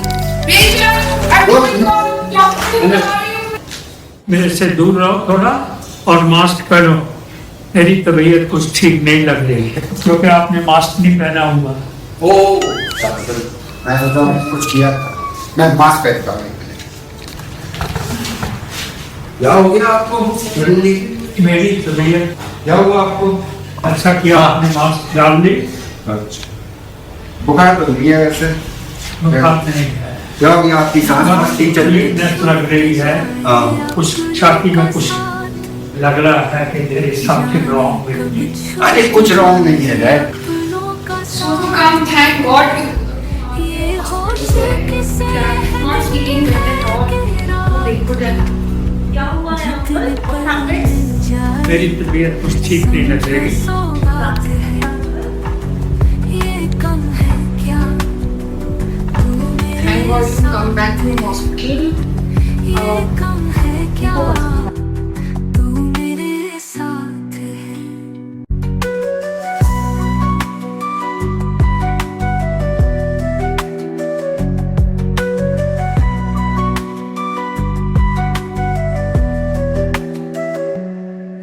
मेरे से दूर रहो थोड़ा और मास्क पहनो। मेरी तबीयत कुछ ठीक नहीं लग रही है क्योंकि आपने मास्क नहीं पहना हुआ। मैं तो कुछ किया था, मैं मास्क पहनता हूँ। क्या हो गया आपको? मेरी तबीयत क्या हुआ आपको? अच्छा किया आपने मास्क डाल ली। अच्छा, बुखार तो नहीं है वैसे? बुखार नहीं है। क्या हो गया? आपकी सांस ठीक चल रही है? लग रही है, कुछ छाती में कुछ लग रहा है कि there is something wrong with me. अरे कुछ रॉन्ग नहीं है dad. So come thank God. Not feeling better at all. देखो जरा क्या हुआ है अंकल? मेरी तबीयत कुछ ठीक नहीं लग रही। Thank God you come back to the hospital.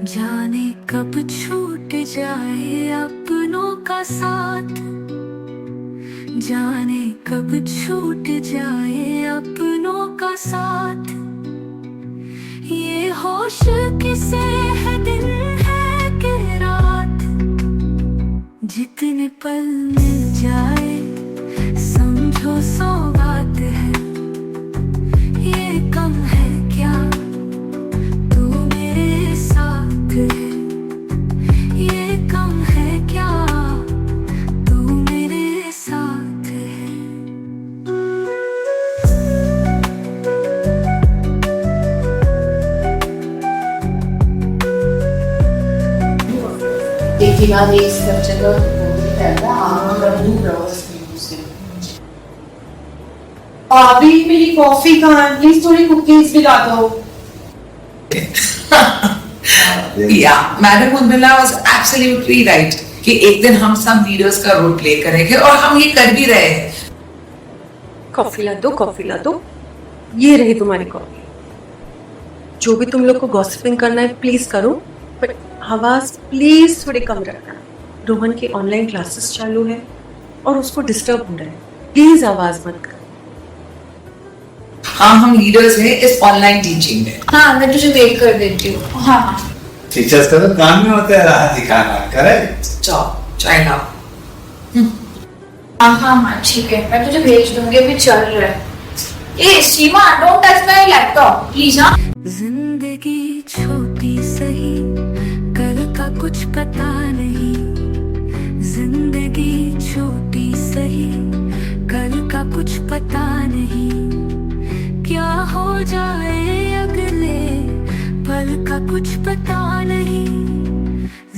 जाने कब छूट जाए अपनों का साथ, जाने कब छूट जाए अपनों का साथ। ये होश किसे है दिन है कि रात, जितने पल मिल जाए समझो सौगात है। ये कम है क्या तू मेरे साथ है, ये कम है क्या तू मेरे साथ है। देखिए यार ये सब जगह रहता अभी मेरी कॉफी कहाँ है? प्लीज थोड़ी कुकीज भी ला दो। Yeah, madam Urmila was absolutely right कि एक दिन हम सब लीडर्स का रोल प्ले करेंगे और हम ये कर भी रहे हैं। कॉफी ला दो, कॉफी ला दो। ये रही तुम्हारी कॉफी। जो भी तुम लोग को गॉसिपिंग करना है प्लीज करो, बट आवाज प्लीज थोड़ी कम रखना। रोहन की ऑनलाइन क्लासेस चालू है और उसको डिस्टर्ब हो रहा है, प्लीज आवाज मत कर। हाँ, हम लीडर्स हैं इस ऑनलाइन टीचिंग में। हाँ, मैं तुझे वेट कर देती हूँ। हाँ टीचर्स का तो काम में होता है राह दिखाना, करेक्ट? चाय लाओ। हाँ ठीक है, मैं तुझे भेज दूंगी, अभी चल रहा है। ए Seema, don't touch my laptop please. हाँ, जिंदगी छोटी सही कल का कुछ पता नहीं, जिंदगी छोटी सही कल का कुछ पता नहीं। क्या हो जाए अगले पल का कुछ पता नहीं।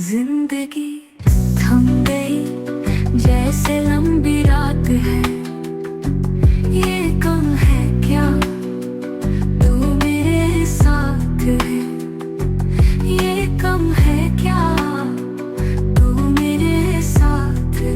जिंदगी थम गई जैसे लंबी रात है, ये कम है क्या तू मेरे साथ है, ये कम है क्या तू मेरे साथ है।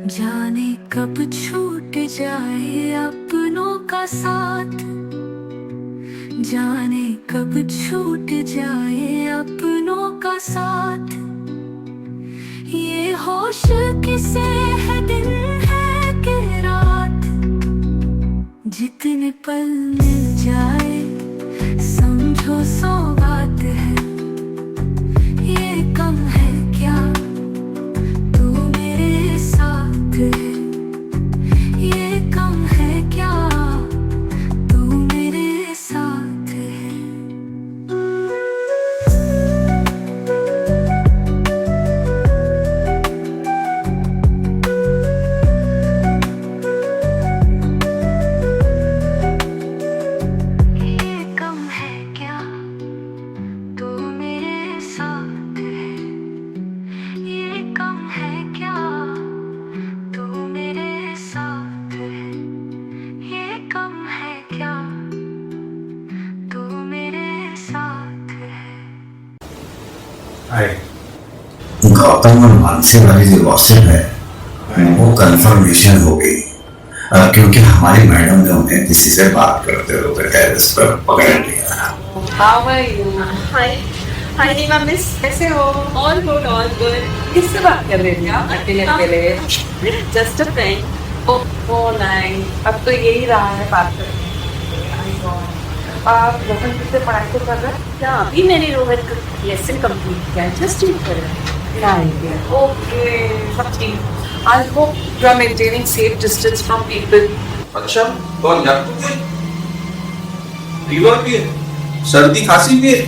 जाने कब छूट जाए अपनों का साथ, जाने कब छूट जाए अपनों का साथ। ये होश किसे है दिन है कि रात, जितने पल मिल जाए समझो सौगात है। ये कम है क्या तू मेरे साथ है, ये कम है क्या तू मेरे साथ है। ये कम है क्या तू मेरे साथ है, ये कम है क्या तू मेरे साथ है, ये कम है क्या तू मेरे साथ है। गौतम और मानसी वाली जो गॉसिप है वो कंफर्मेशन हो गई, क्योंकि हमारी मैडम ने उन्हें किसी से बात करते हुए टेरेस पर पकड़ लिया। How are you? Hi hi Neema miss, कैसे हो? All good all good. किससे बात कर रहे थे आप अकेले? Just a friend. Oh nice, अब तो यही रहा है बात करने। आप रोहन से पढ़ाई तो कर रहे हैं क्या? अभी मैंने रोहन का लेसन कंप्लीट किया है, जस्ट इन कर रहा है। ओके, सब ठीक। I hope you are maintaining safe distance from people. अच्छा, कौन जागते? फीवर भी है, सर्दी खांसी भी है,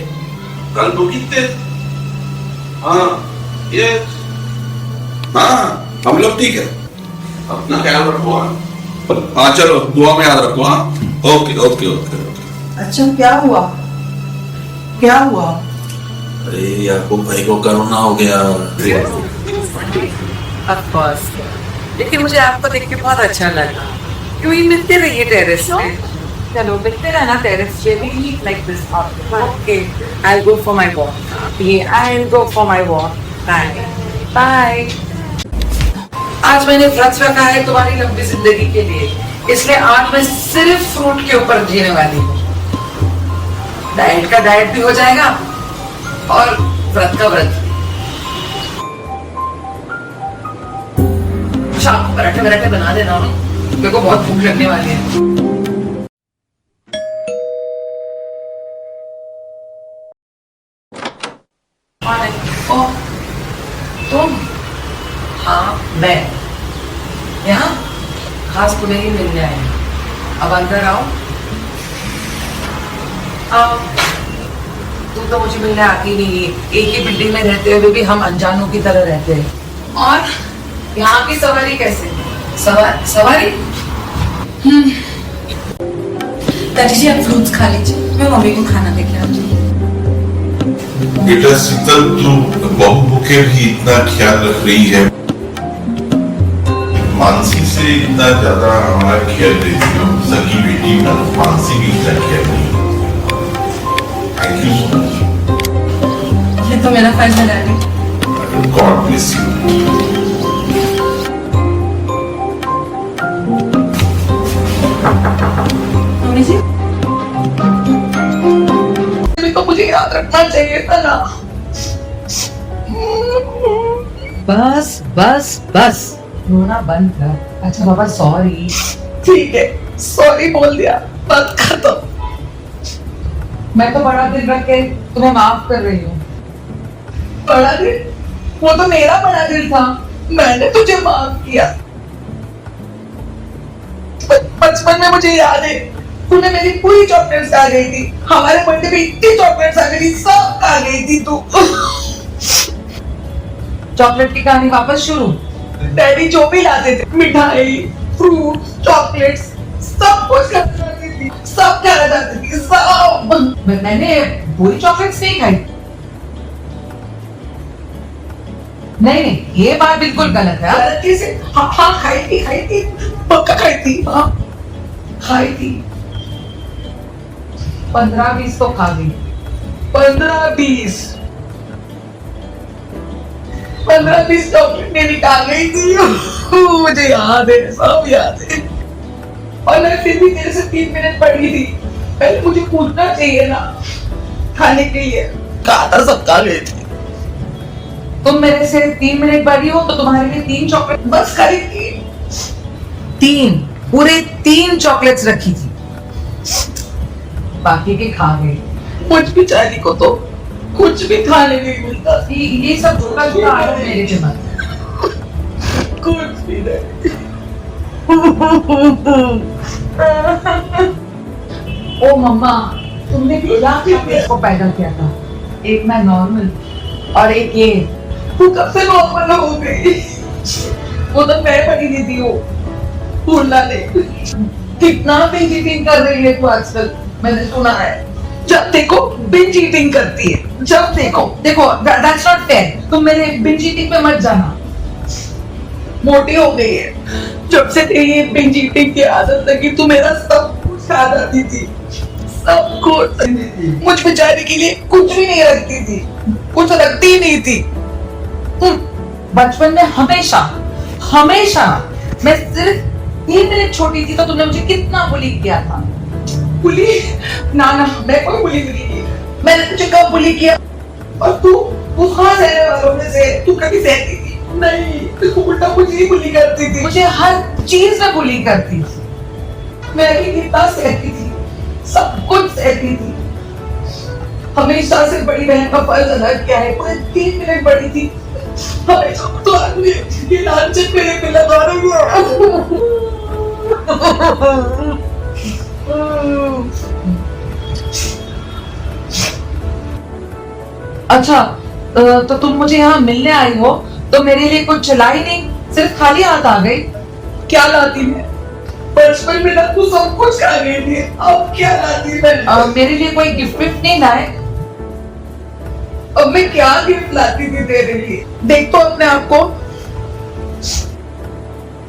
कल तो ठीक थे। हाँ ये हाँ, हम लोग ठीक है। अपना ख्याल रखो। हाँ चलो, दुआ में याद रखो। हाँ ओके ओके ओके। अच्छा, क्या हुआ? क्या हुआ? अरे याकूब भाई को कोरोना हो गया। ऑफ कोर्स, लेकिन मुझे आपको देख के बहुत अच्छा लगा। क्यों ही मिलते रहिए टेरेस पे। चलो मिलते रहना टेरेस पे। We eat like this. Okay, I will go for my walk. I will go for my walk. Bye. Bye. आज मैंने व्रत रखा है तुम्हारी लंबी जिंदगी के लिए, इसलिए आज मैं सिर्फ फ्रूट के ऊपर जीने वाली हूँ। डाइट का डाइट भी हो जाएगा और व्रत का व्रत। शाम को पराठे वराठे बना देना, मेरे को बहुत भूख लगने वाली है। ओ, तुम? हाँ मैं यहाँ खास तुम्हें ही मिलने आए हैं। अब अंदर आओ। आओ। तुम तो मुझे मिलने आती नहीं है। एक ही बिल्डिंग में रहते हुए भी हम अनजानों की तरह रहते हैं। और यहाँ की सवारी कैसे? सवारी? दादी जी आप फ्रूट्स खा लीजिए, मैं मम्मी को खाना देके आती हूँ। बेटा शीतल, तू बहू के भी इतना ख्याल रख रही है, मानसी से इतना ज्यादा हमारा ख्याल देती हो, सगी बेटी मानसी भी इतना ख्याल नहीं। Thank you so much. ये तो मेरा फर्ज है daddy. God bless you. Mummy ji तो मुझे याद रखना चाहिए था ना। बस बस बस रोना बंद कर। अच्छा बाबा सॉरी। ठीक है सॉरी बोल दिया, बात खत्म। मैं तो बड़ा दिल रख के तुम्हें माफ कर रही हूँ। बड़ा दिल? वो तो मेरा बड़ा दिल था, मैंने तुझे माफ किया। बचपन में मुझे याद है तूने मेरी पूरी चॉकलेट्स खा गई थी। हमारे बर्थडे पे इतनी चॉकलेट्स आ गई थी, सब खा गई थी तू। चॉकलेट की कहानी वापस शुरू। डैडी जो भी लाते थे, मिठाई, फ्रूट, चॉकलेट्स, सब कुछ खाती थी, सब खाना चाहती थी, सब। मैंने पूरी चॉकलेट्स नहीं खाई। नहीं, ये बात बिल्कुल गलत है। गलती से हाँ खाई थी, पक्का खाई थी, हाँ खाई थी। 15-20 तो खा गई। 15-20 चॉकलेट मेरी खा गई थी। मुझे याद है, सब याद है। और मैं फिर भी तेरे से 3 मिनट पड़ी थी। पहले मुझे पूछना चाहिए ना खाने के लिए। कहा था सब खा गए थे। तुम मेरे से 3 मिनट बड़ी हो तो तुम्हारे लिए 3 चॉकलेट बस खरीदी थी। पूरे 3 चॉकलेट्स रखी थी, बाकी के खा गए। मुझ बेचारी को तो कुछ भी खाने नहीं मिलता। ये सब छोटा छोटा मेरे जमा कुछ भी नहीं। ओ मम्मा, तुमने क्या को पैदा किया था? एक मैं नॉर्मल और एक ये। तू कब से नॉर्मल हो गई? वो तो मैं पड़ी नहीं थी। वो भूलना नहीं। कितना बिंज ईटिंग कर रही है तू आजकल, मैंने सुना है। जब देखो बिंज ईटिंग करती है, जब देखो दैट्स नॉट फेयर। तुम मेरे बिंज ईटिंग पे मत जाना। मोटी हो गई है जब से तेरी बिंज ईटिंग की आदत लगी। तू मेरा सब कुछ खा जाती थी, सब कुछ। मुझ बेचारी के लिए कुछ भी नहीं रखती थी, कुछ रखती ही नहीं थी। बचपन में हमेशा मैं सिर्फ 3 मिनट छोटी थी तो तुमने मुझे कितना बुली किया था। बुली? ना मैं कोई बुली नहीं की। मैंने तुझे कब बुली किया? और तू कहाँ रहने वालों में से तू कभी सहती थी? नहीं, तू उल्टा मुझे ही बुली करती थी। मुझे हर चीज में बुली करती थी। मैं भी कितना सहती थी, सब कुछ सहती थी। हमेशा से बड़ी बहन का फर्ज अदा किया है। पूरे 3 मिनट बड़ी थी, तो आदमी ये लांछन मेरे पे लगा रही है। अच्छा तो तुम मुझे यहाँ मिलने आई हो तो मेरे लिए कुछ चला ही नहीं, सिर्फ खाली हाथ आ गई। क्या लाती मैं? बचपन में ना तू सब कुछ खा गई थी, अब क्या लाती मैं? मेरे लिए कोई गिफ्ट नहीं लाए? अब मैं क्या गिफ्ट लाती थी तेरे लिए? देख तो अपने आप को।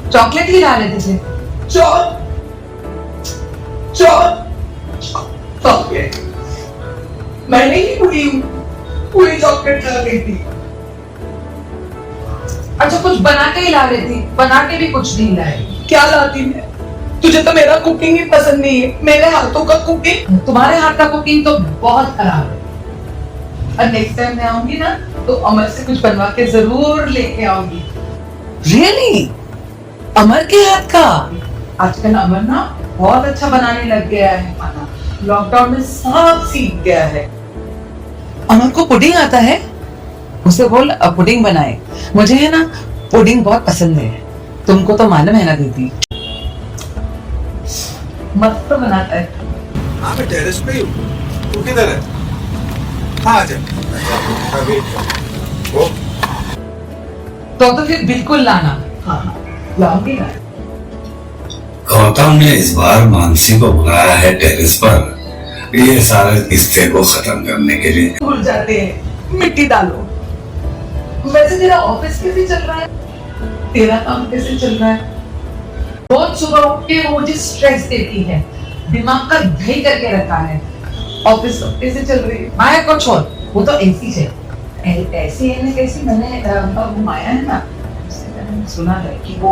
चॉकलेट ही ला लेते थे। चॉकलेट मैंने ही पूरी चॉकलेट खा गई थी। अच्छा कुछ बना के ही ला रही थी, बना के भी कुछ नहीं लाए। क्या लाती मैं? तुझे तो मेरा कुकिंग ही पसंद नहीं है, मेरे हाथों का कुकिंग। तुम्हारे हाथ का कुकिंग तो बहुत खराब है। और नेक्स्ट टाइम मैं आऊंगी ना तो अमर से कुछ बनवा के जरूर लेके आऊंगी। रियली? अमर के हाथ का? आजकल अमर ना बहुत अच्छा बनाने लग गया है खाना, लॉकडाउन में सब सीख गया है। अमर को पुडिंग आता है? उसे बोल पुडिंग बनाए। मुझे है ना पुडिंग बहुत पसंद है, तुमको तो मालूम है ना दीदी। मस्त तो बनाता है। हाँ मैं टेरेस पे हूँ, तू किधर है? हाँ आ जा। तो फिर बिल्कुल लाना। हाँ लाऊंगी ना। गौतम ने इस बार मानसी को बुलाया है टेरेस पर ये सारे किस्से को खत्म करने के लिए। भूल जाते हैं, मिट्टी डालो। वैसे तेरा ऑफिस कैसे चल रहा है? तेरा काम कैसे चल रहा है? रोज सुबह उठ के वो मुझे स्ट्रेस देती है, दिमाग का दही करके रखा है। ऑफिस कैसे चल रही है? माया को छोड़, वो तो ऐसी है। ऐसी है ना कैसी? मैंने वो माया है ना, उससे मैंने सुना है कि वो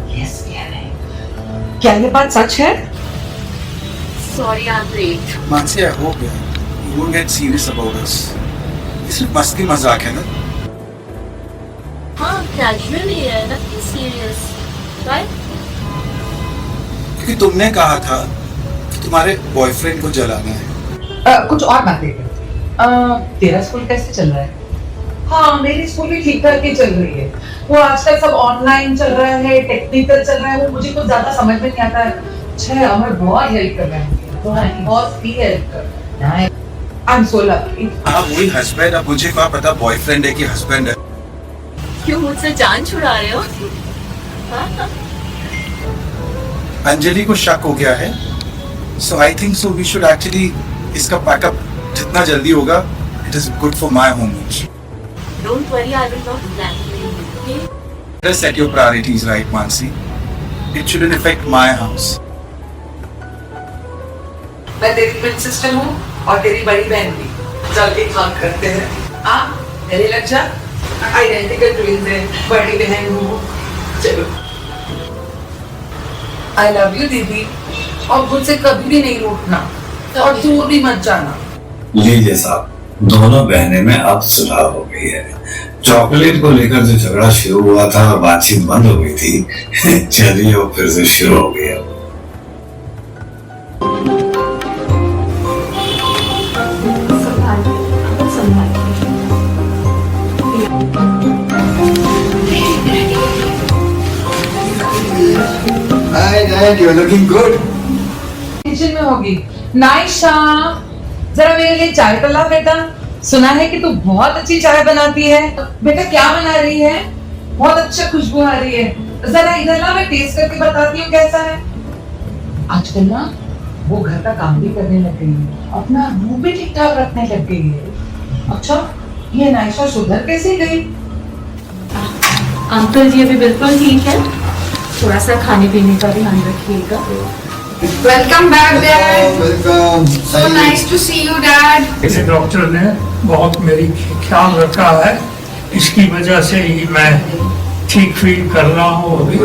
लेस्बियन है। क्या ये बात सच है? Sorry, I'm late. Mansi I hope you won't get serious about this. ये सिर्फ मस्ती मजाक है ना? हाँ, casual ही है, nothing serious, right? क्योंकि तुमने कहा था कि तुम्हारे बॉयफ्रेंड को जलाना है। कुछ और बातें कर। तेरा स्कूल कैसे चल रहा है? हाँ मेरी स्कूल भी ठीक ठाक ही चल रही है। वो आजकल सब ऑनलाइन चल रहा है, टेक्निकल चल रहा है, वो मुझे कुछ ज्यादा समझ में नहीं आता है। अच्छा अमर बहुत हेल्प कर रहा है, बहुत ही हेल्प कर रहा है। आई एम सो लकी। हाँ वही हस्बैंड, अब मुझे क्या पता बॉयफ्रेंड है कि हस्बैंड है। क्यों मुझसे जान छुड़ा रहे हो? अंजलि को शक हो गया है, so I think so we should actually इसका पैकअप जितना जल्दी होगा, it is good for my home. Don't worry, I will not blackmail you, okay? Just set your priorities right, Mansi. It shouldn't affect my house. मैं तेरी बिग सिस्टर हूँ और तेरी बड़ी बहन भी, चल के काम करते हैं। हाँ गले लग जा, आइडेंटिकल ट्विंस हैं, बड़ी बहन हूँ। चलो आई लव यू दीदी, और मुझसे कभी भी नहीं रूठना और दूर भी मत जाना। लीजिए साहब, दोनों बहनें में अब सुलह हो गई है। चॉकलेट को लेकर जो झगड़ा शुरू हुआ था और बातचीत बंद हो गई थी, चलिए वो फिर से शुरू हो गया। Hi Dad, you're looking good. Kitchen में होगी। नाइशा, जरा मेरे लिए चाय तो ला बेटा। सुना है कि तू बहुत अच्छी चाय बनाती है। बेटा क्या बना रही है? बहुत अच्छा खुशबू आ रही है। जरा इधर ला, मैं टेस्ट करके बताती हूँ कैसा है। आजकल ना वो घर का काम भी करने लग गई है, अपना मुंह भी ठीक ठाक रखने लग गई है। अच्छा ये नाइशा सुधर कैसे गई? अंकल जी अभी बिल्कुल ठीक है, थोड़ा सा खाने पीने का ध्यान रखिएगा। Welcome back, Dad. Welcome. So nice to see you, Dad. इस डॉक्टर ने बहुत मेरी ख्याल रखा है, इसकी वजह से ही मैं ठीक फील कर रहा हूँ अभी।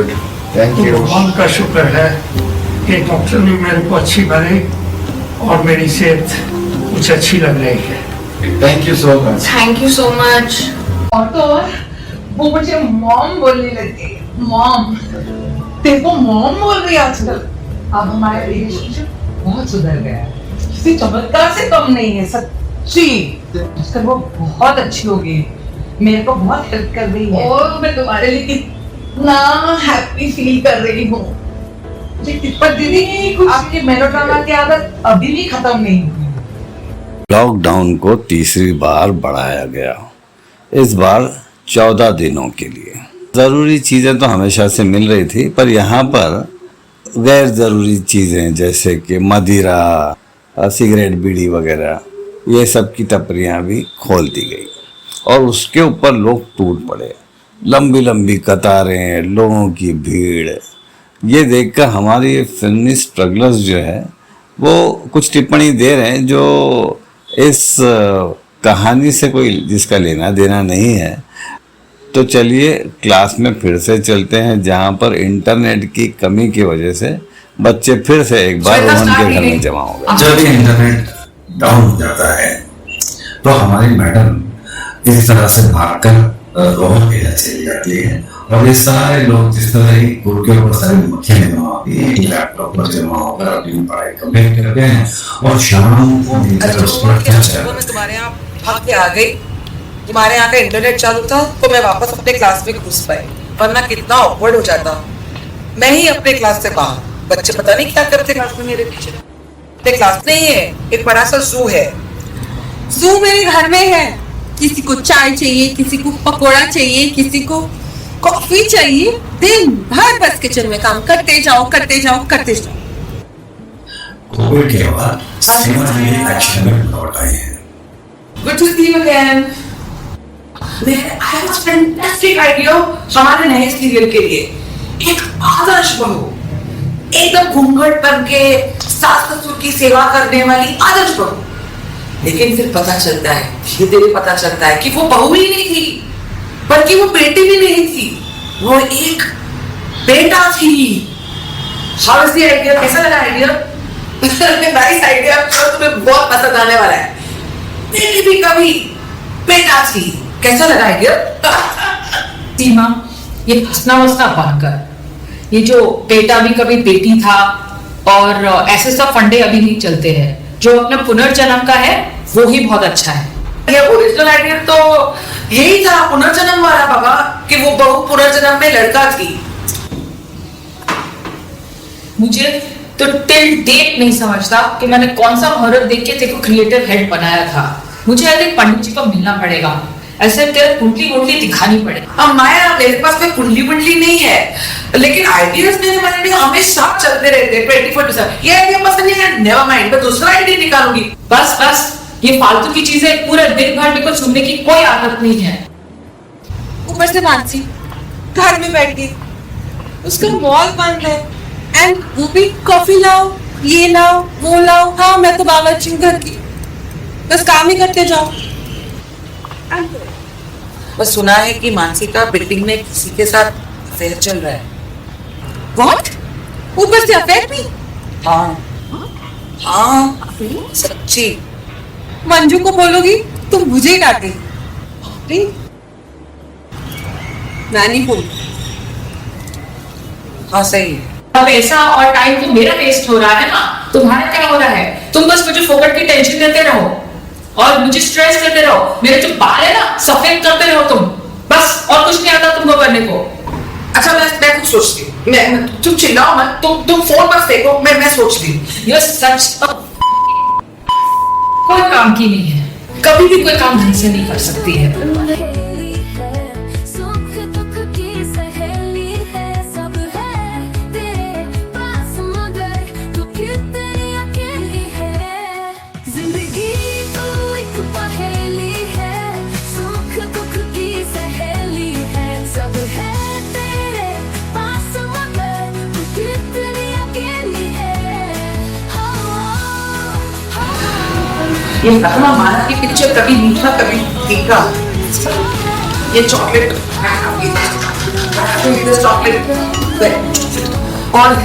Thank you. भगवान का शुक्र है कि डॉक्टर ने मेरे को अच्छी बनाई और मेरी सेहत कुछ अच्छी लग रही है। Thank you so much. Thank you so much. और तो और वो मुझे मॉम बोलने लगी। मॉम, तेरे को मॉम बोल रही है आजकल। अब हमारा रिलेशनशिप बहुत सुधर गया है, किसी चमत्कार से कम नहीं है सच्ची। आजकल वो बहुत अच्छी हो गई, मेरे को बहुत हेल्प कर रही है। और मैं तुम्हारे लिए कितना हैप्पी फील कर रही हूँ। पर दीदी आपकी मेलोड्रामा की आदत अभी भी खत्म नहीं हुई। लॉकडाउन को तीसरी बार बढ़ाया गया, इस बार 14 दिनों के लिए। ज़रूरी चीज़ें तो हमेशा से मिल रही थी, पर यहाँ पर गैर ज़रूरी चीज़ें जैसे कि मदिरा, सिगरेट, बीड़ी वगैरह, ये सब की टपरियाँ भी खोल दी गई और उसके ऊपर लोग टूट पड़े। लंबी लंबी कतारें, लोगों की भीड़, ये देखकर हमारी फिल्मी स्ट्रगलर्स जो है वो कुछ टिप्पणी दे रहे हैं जो इस कहानी से कोई जिसका लेना देना नहीं है। तो चलिए क्लास में फिर से चलते हैं, जहाँ पर इंटरनेट की कमी की वजह से बच्चे फिर से एक बार रोहन के घर में जमा हो गए। जब भी इंटरनेट डाउन हो जाता है तो हमारी मैडम इस तरह से भागकर रोहन के घर चली जाती है और ये सारे लोग जिस तरह ही गुड़ के ऊपर सारी मक्खियां जमा होती है लैपटॉप पर जमा होकर अपनी पढ़ाई कंप्लीट करते हैं और शाम को तुम्हारे यहाँ भाग के आ गई। तुम्हारे यहाँ का इंटरनेट चालू था तो मैं वापस अपने क्लास में घुस पाई, वरना कितना ऑकवर्ड हो जाता। मैं ही अपने क्लास से बाहर, बच्चे पता नहीं क्या करते क्लास में मेरे पीछे। मेरे क्लास नहीं है, एक बड़ा सा जू है। जू मेरे घर में है। किसी को चाय चाहिए, किसी को पकोड़ा चाहिए, किसी को कॉफी चाहिए। दिन भर बस किचन में काम करते जाओ करते जाओ करते जाओ। कोविड के बाद सीमा जी एक्शन में लौट आए हैं। Good to see you again. I have a fantastic idea हमारे नए सीरियल के लिए। एक आदर्श बहू, एकदम घूंघट बन के सास ससुर की सेवा करने वाली आदर्श बहू। लेकिन फिर पता चलता है, धीरे-धीरे पता चलता है कि वो बहू ही नहीं थी, बल्कि वो बेटी भी नहीं थी, वो एक बेटा थी। How is the idea? कैसा लगा आइडिया? नाइस आइडिया, तुम्हें बहुत पसंद आने वाला है। बेटी भी कभी बेटा थी, कैसा लगा आइडिया? सीमा, ये हंसना वसना बंद कर। ये जो बेटा भी कभी बेटी था और ऐसे सब फंडे अभी नहीं चलते हैं। जो अपने पुनर्जन्म का है वो ही बहुत अच्छा है। ये ओरिजिनल आइडिया तो यही था, पुनर्जन्म वाला बाबा, कि वो बहू पुनर्जन्म में लड़का थी। मुझे तो टिल डेट नहीं समझता कि मैंने कौन सा हॉरर देख के तेरे को क्रिएटिव हेड बनाया था। मुझे आई थिंक पंडित जी को मिलना पड़ेगा, ऐसे तेरे कुंडली वुंडली दिखानी पड़ेगी। अब माया, मेरे पास कोई कुंडली वुंडली नहीं है, लेकिन आइडियाज मेरे मन में हमेशा चलते रहते हैं 24/7। ये आइडिया पसंद नहीं है, नेवर माइंड, मैं दूसरा आइडिया निकालूंगी। बस बस, ये फालतू की चीजें पूरे दिन भर मेरे को सुनने की कोई आदत नहीं है। ऊपर से मानसी घर में बैठ गई, उसका मॉल बंद है, एंड वो भी कॉफी लाओ, ये लाओ, वो लाओ। हाँ, मैं तो बावर्ची घर की, बस काम ही करते जाओ। बस सुना है कि मानसी का बिल्डिंग में किसी के साथ अफेयर चल रहा है। व्हाट? ऊपर से अफेयर भी? हाँ हाँ, सच्ची। मंजू को बोलोगी तो मुझे डांटेगी। मैं नहीं बोल। हाँ सही है। अब ऐसा और टाइम तो मेरा वेस्ट हो रहा है ना, तुम्हारा क्या हो रहा है? तुम बस मुझे फोकट की टेंशन देते रहो और मुझे स्ट्रेस करते रहो। मेरे जो बाल है ना, सफेद करते रहो तुम, बस, और कुछ नहीं आता तुमको करने को। अच्छा, मैं कुछ सोचती हूँ। मैं तुम चिल्लाओ मत, तुम फोन पर फेंको, मैं सोचती हूँ। ये सच कोई काम की नहीं है, कभी भी कोई काम ढंग से नहीं कर सकती है। ये कहना माना कि पिक्चर कभी मीठा कभी तीखा। ये चॉकलेट और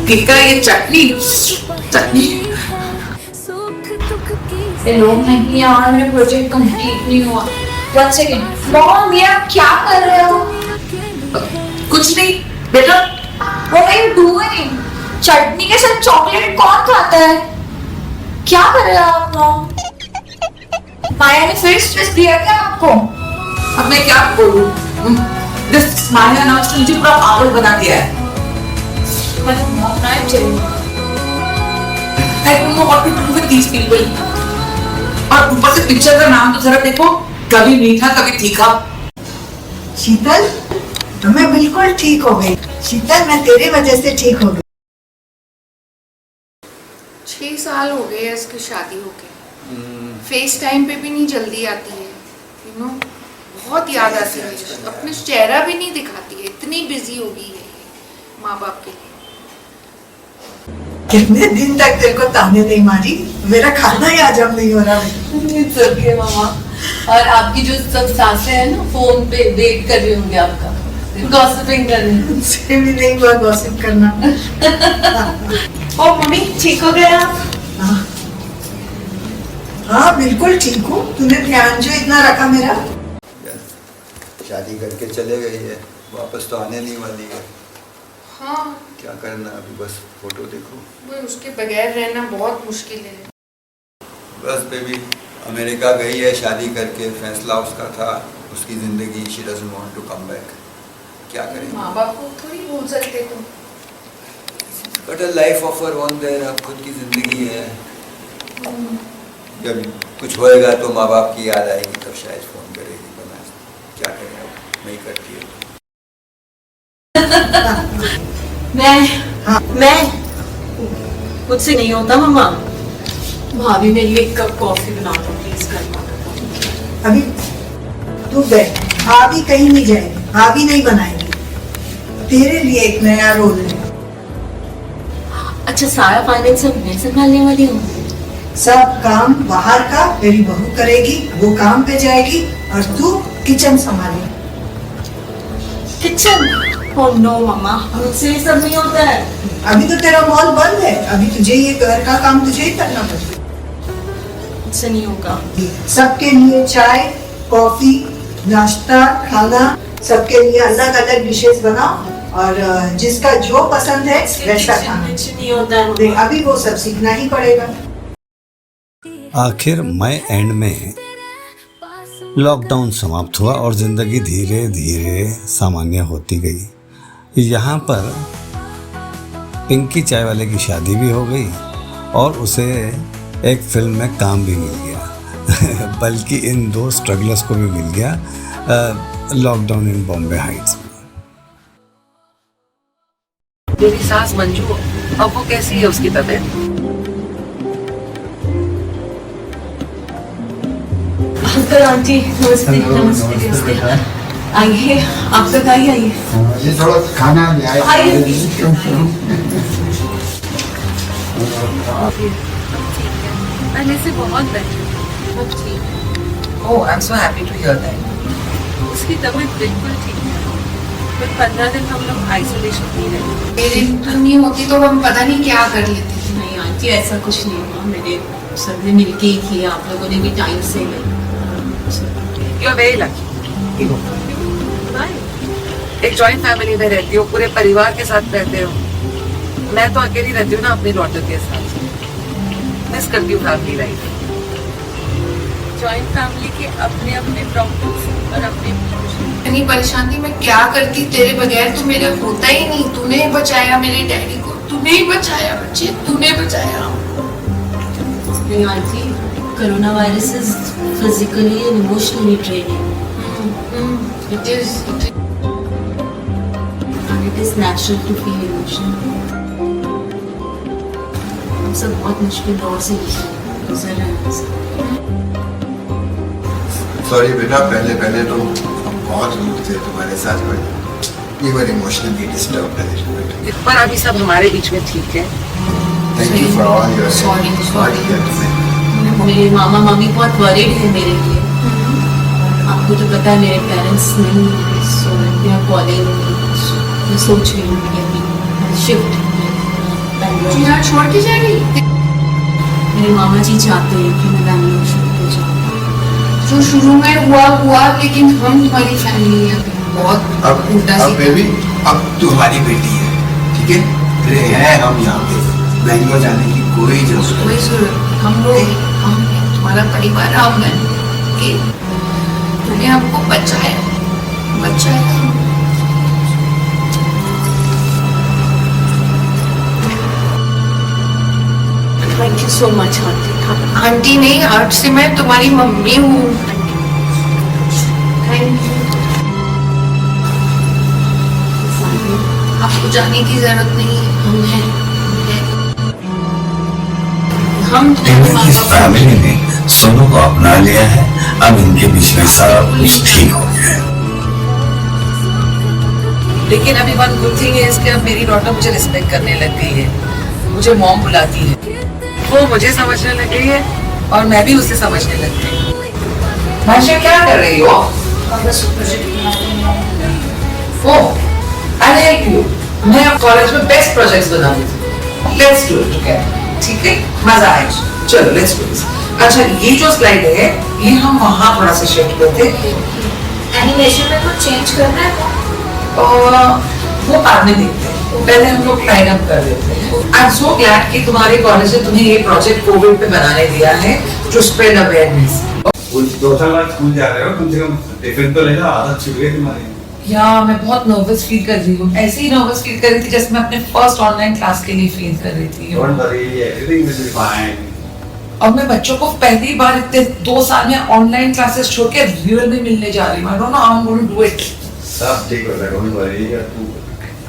तीखा, ये चटनी। लोग नहीं यार, मेरा प्रोजेक्ट कंप्लीट नहीं हुआ। 1 सेकेंड मॉम, ये आप क्या कर रहे हो? कुछ नहीं बेटा। What are you doing? चटनी के साथ चॉकलेट कौन खाता है? क्या कर रहे हो आप मॉम? माया ने फिर स्ट्रेस दिया क्या आपको? अब मैं क्या बोलूं? दिस माया ने मुझे पूरा पागल बना दिया है। I don't know what to do with these people. और ऊपर से पिक्चर का नाम तो जरा देखो, कभी मीठा कभी तीखा। शीतल, मैं बिल्कुल ठीक हो गई। शीतल, मैं तेरी वजह से ठीक हो गई। 6 साल हो गए इसकी शादी होके। फेस टाइम पे भी नहीं जल्दी आती है, यू नो, बहुत याद आती है। अपने चेहरा भी नहीं दिखाती है, इतनी बिजी हो गई है माँ बाप के लिए। कितने दिन तक तेरे को ताने नहीं मारी? मेरा खाना ही हजम नहीं हो रहा है। मामा, और आपकी जो सब सासें हैं ना फोन पे वेट कर रही होंगी आपका, गॉसिपिंग कर रही हैं। मुझसे भी नहीं हुआ गॉसिप करना। और मम्मी ठीक हो गए आप? हाँ बिल्कुल ठीक हूँ। तूने ध्यान जो इतना रखा मेरा। शादी करके चले गई है, वापस तो आने नहीं वाली है। हाँ क्या करना अभी, बस फोटो देखो। वो उसके बगैर रहना बहुत मुश्किल है। बस बेबी अमेरिका गई है शादी करके, फैसला उसका था, उसकी ज़िंदगी, she doesn't want to come back. क्या करें, माँ बाप को थोड़ी भूल सकते तुम। But a life of her own there, अब खुद की ज़िंदगी है। जब कुछ होएगा तो माँ बाप की याद आएगी तब शायद फ़ोन करेगी, वरना क्या करें अब, नहीं करती है। मैं मुझसे नहीं होता मम्मा। भाभी मेरे लिए एक कप कॉफी बना दो प्लीज कर। अभी तू बैठ, भाभी कहीं नहीं जाएगी, भाभी नहीं बनाएगी। तेरे लिए एक नया रोल है। अच्छा सारा फाइनेंस मैं संभालने वाली हूँ? सब काम बाहर का तेरी बहू करेगी, वो काम पे जाएगी और तू किचन संभालेगी। किचन? ओह नो मम्मा, मुझसे ये सब नहीं होता है। अभी तो तेरा मॉल बंद है, अभी तुझे ये घर का काम तुझे ही करना पड़ेगा। मुझसे नहीं होगा। सबके लिए चाय, कॉफी, नाश्ता, खाना, सबके लिए अलग अलग डिशेस बनाओ और जिसका जो पसंद है वैसा खाना। नहीं होता है। अभी वो सब सीखना ही पड़ेगा। आखिर मई एंड में लॉकडाउन समाप्त हुआ और ज़िंदगी धीरे धीरे सामान्य होती गई। यहाँ पर पिंकी चाय वाले की शादी भी हो गई और उसे एक फिल्म में काम भी मिल गया बल्कि इन दो स्ट्रगलर्स को भी मिल गया लॉकडाउन इन बॉम्बे हाइट्स में। मेरी सास मंजू, अब वो कैसी है, उसकी तबीयत? अंकल आंटी नमस्ते। नमस्ते आइए, आप तक आइए। ये थोड़ा खाना ले आए। पहले से बहुत बेटर, अब ठीक। Oh I am so happy to hear that. उसकी तबीयत बिल्कुल ठीक है, फिर 15 दिन हम लोग आइसोलेशन में रहे। मेरे नहीं होती तो हम पता नहीं क्या कर लेते थे। नहीं आंटी ऐसा कुछ नहीं हुआ, मेरे सबने मिलके ही किया, आप लोगों ने भी टाइम से। You are very lucky. एक जॉइंट फैमिली में रहती हो, पूरे परिवार के साथ रहते हो। मैं तो अकेली रहती हूँ ना अपनी डॉटर के साथ। मिस करती हूँ फैमिली लाइफ। जॉइंट फैमिली के अपने अपने प्रॉब्लम्स और अपने इतनी परेशानी में क्या करती तेरे बगैर, तो मेरा होता ही नहीं। तूने ही बचाया मेरे डैडी को, तूने ही बचाया बच्चे, तूने बचाया। Aunty corona virus is physically and emotionally draining. It is and it is natural to feel emotion. हम सब बहुत मुश्किल दौर से गुजर रहे हैं। सॉरी बेटा, पहले पहले तो हम बहुत रूड थे तुम्हारे साथ, but you were emotionally disturbed. पर अभी सब हमारे बीच में ठीक है। Thank you for all your sorry. मेरे मामा मामी बहुत वरीड है मेरे लिए। आपको तो पता है मेरे पेरेंट्स नहीं, सो मैं कॉलेज मैं सोच रही हूँ कि अभी शिफ्ट बैंगलोर। यहाँ छोड़ के जाएगी? मेरे मामा जी चाहते हैं कि मैं बैंगलोर शिफ्ट हो जाऊँ। जो शुरू में हुआ, लेकिन हम तुम्हारी फैमिली है बहुत उल्टा अब बेबी, अब तुम्हारी बेटी है, ठीक है? अरे है हम यहाँ पे, बैंगलोर जाने की कोई जरूरत नहीं। हम लोग, हम तुम्हारा परिवार, हम के तूने हमको बचाया। Thank you so much aunty. Aunty नहीं, आज से मैं तुम्हारी मम्मी हूँ। Thank you. आपको जाने की जरूरत नहीं है, हम हैं। हम इस फैमिली ने सोनू को अपना लिया है, अब इनके बीच में सारा कुछ ठीक हो गया है। लेकिन अभी वन गुड थिंग है इसके, अब मेरी डॉटर मुझे रिस्पेक्ट करने लग गई है, मुझे मॉम बुलाती है। वो मुझे समझने लग गई है और मैं भी उसे समझने लग गई। भाषा क्या कर रही हो? I help you. मैं कॉलेज में बेस्ट प्रोजेक्ट्स बनाती थी। लेट्स डू इट टुगेदर, ठीक है? मजा आएगा। चलो लेट्स डू दिस। अच्छा, ये जो स्लाइड है ये हम वहाँ थोड़ा सा शिफ्ट करते हैं। एनिमेशन में कुछ चेंज करना है और वो बाद में देखते हैं, पहले हम लोग लाइन अप कर देते हैं। आई एम सो ग्लैड कि तुम्हारे कॉलेज ने तुम्हें ये प्रोजेक्ट कोविड पे बनाने दिया है टू स्प्रेड अवेयरनेस। कुछ 2 साल बाद स्कूल जा रहे हो, कम से कम टिफिन तो ले लो, आदत छूट गई तुम्हारी। या मैं बहुत नर्वस फील कर रही हूँ, ऐसे ही नर्वस फील कर रही थी जैसे मैं अपने फर्स्ट ऑनलाइन क्लास के लिए फील कर रही थी। Don't worry, everything will be fine. और मैं बच्चों को पहली बार इतने 2 साल में ऑनलाइन क्लासेस छोड़ के रियल में मिलने जा रही हूँ। I don't know how I am going to do it. सब ठीक हो जाएगा, don't worry.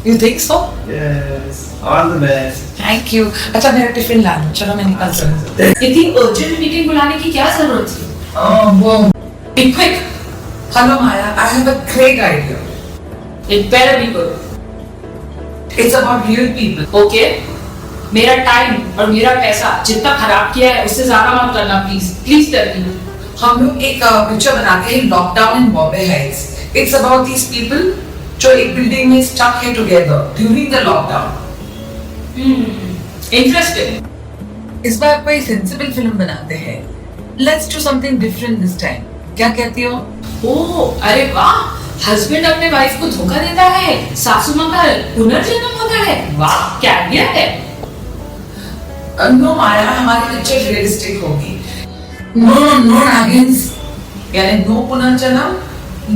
You think so? Yes, all the best. Thank you. अच्छा मेरा टिफिन ला लो, चलो मैं निकलती हूँ। इतनी अर्जेंट मीटिंग बुलाने की क्या जरूरत थी? वो be quick. Hello Maya, I have a great idea. It better be good. It's about real people. Okay? मेरा टाइम और मेरा पैसा जितना खराब किया है उससे ज्यादा मत करना प्लीज। Please tell me. हम लोग एक पिक्चर बनाते हैं, lockdown in Bombay Heights. It's about these people जो एक बिल्डिंग में स्टक है together during the lockdown. Interesting. इस बार कोई सेंसिबल फिल्म बनाते हैं। Let's do something different this time. क्या कहती हो? ओह, अरे वाह, हस्बैंड अपने वाइफ को धोखा देता है, सासू माँ का पुनर्जन्म होता है। वाह, क्या आइडिया है। नो माया, हमारी पिक्चर रियलिस्टिक होगी। नो नागिन्स, यानी नो पुनर्जन्म,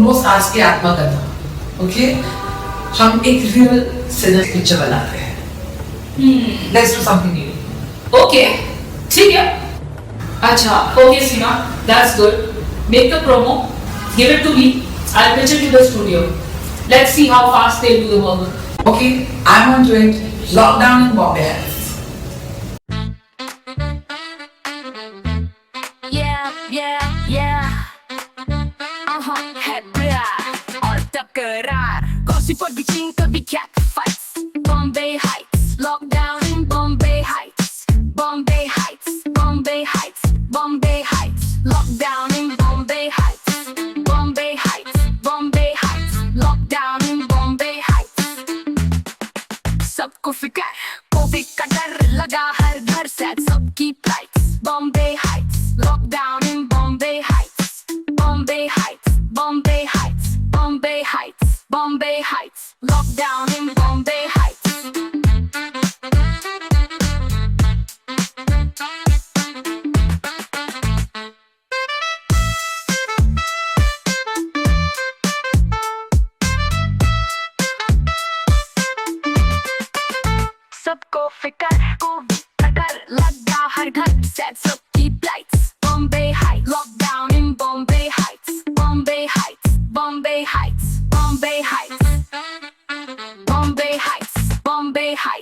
नो सास की आत्मकथा। ओके, हम एक रियल सिनेमा पिक्चर बनाते हैं। Let's do something new. Okay, ठीक है। अच्छा, okay Seema, that's good. Make the promo, give it to me, I'll pitch it to the studio. Let's see how fast they do the work. Okay, I'm on to it. Lockdown in Bombay Heights. Yeah. Head blood और टकरार, gossip और bitching कभी cat fights. Bombay Heights, lockdown in Bombay Heights. Bombay Heights, Bombay Heights, Bombay Heights, lockdown in Bombay Heights. Bombay Heights, Bombay Heights, lockdown in Bombay Heights. सबको फिकर, कोविड का डर लगा हर घर से, सबकी flights. Bombay Heights, lockdown in Bombay Heights. Bombay Heights, Bombay Heights, Bombay Heights, Bombay Heights, lockdown in Bombay Heights. सबको फिकर, कोविड का डर लगा हर घर से, सबकी flights. Bombay Heights, lockdown in Bombay Heights. Bombay Heights, Bombay Heights, Bombay Heights, Bombay Heights, Bombay Heights.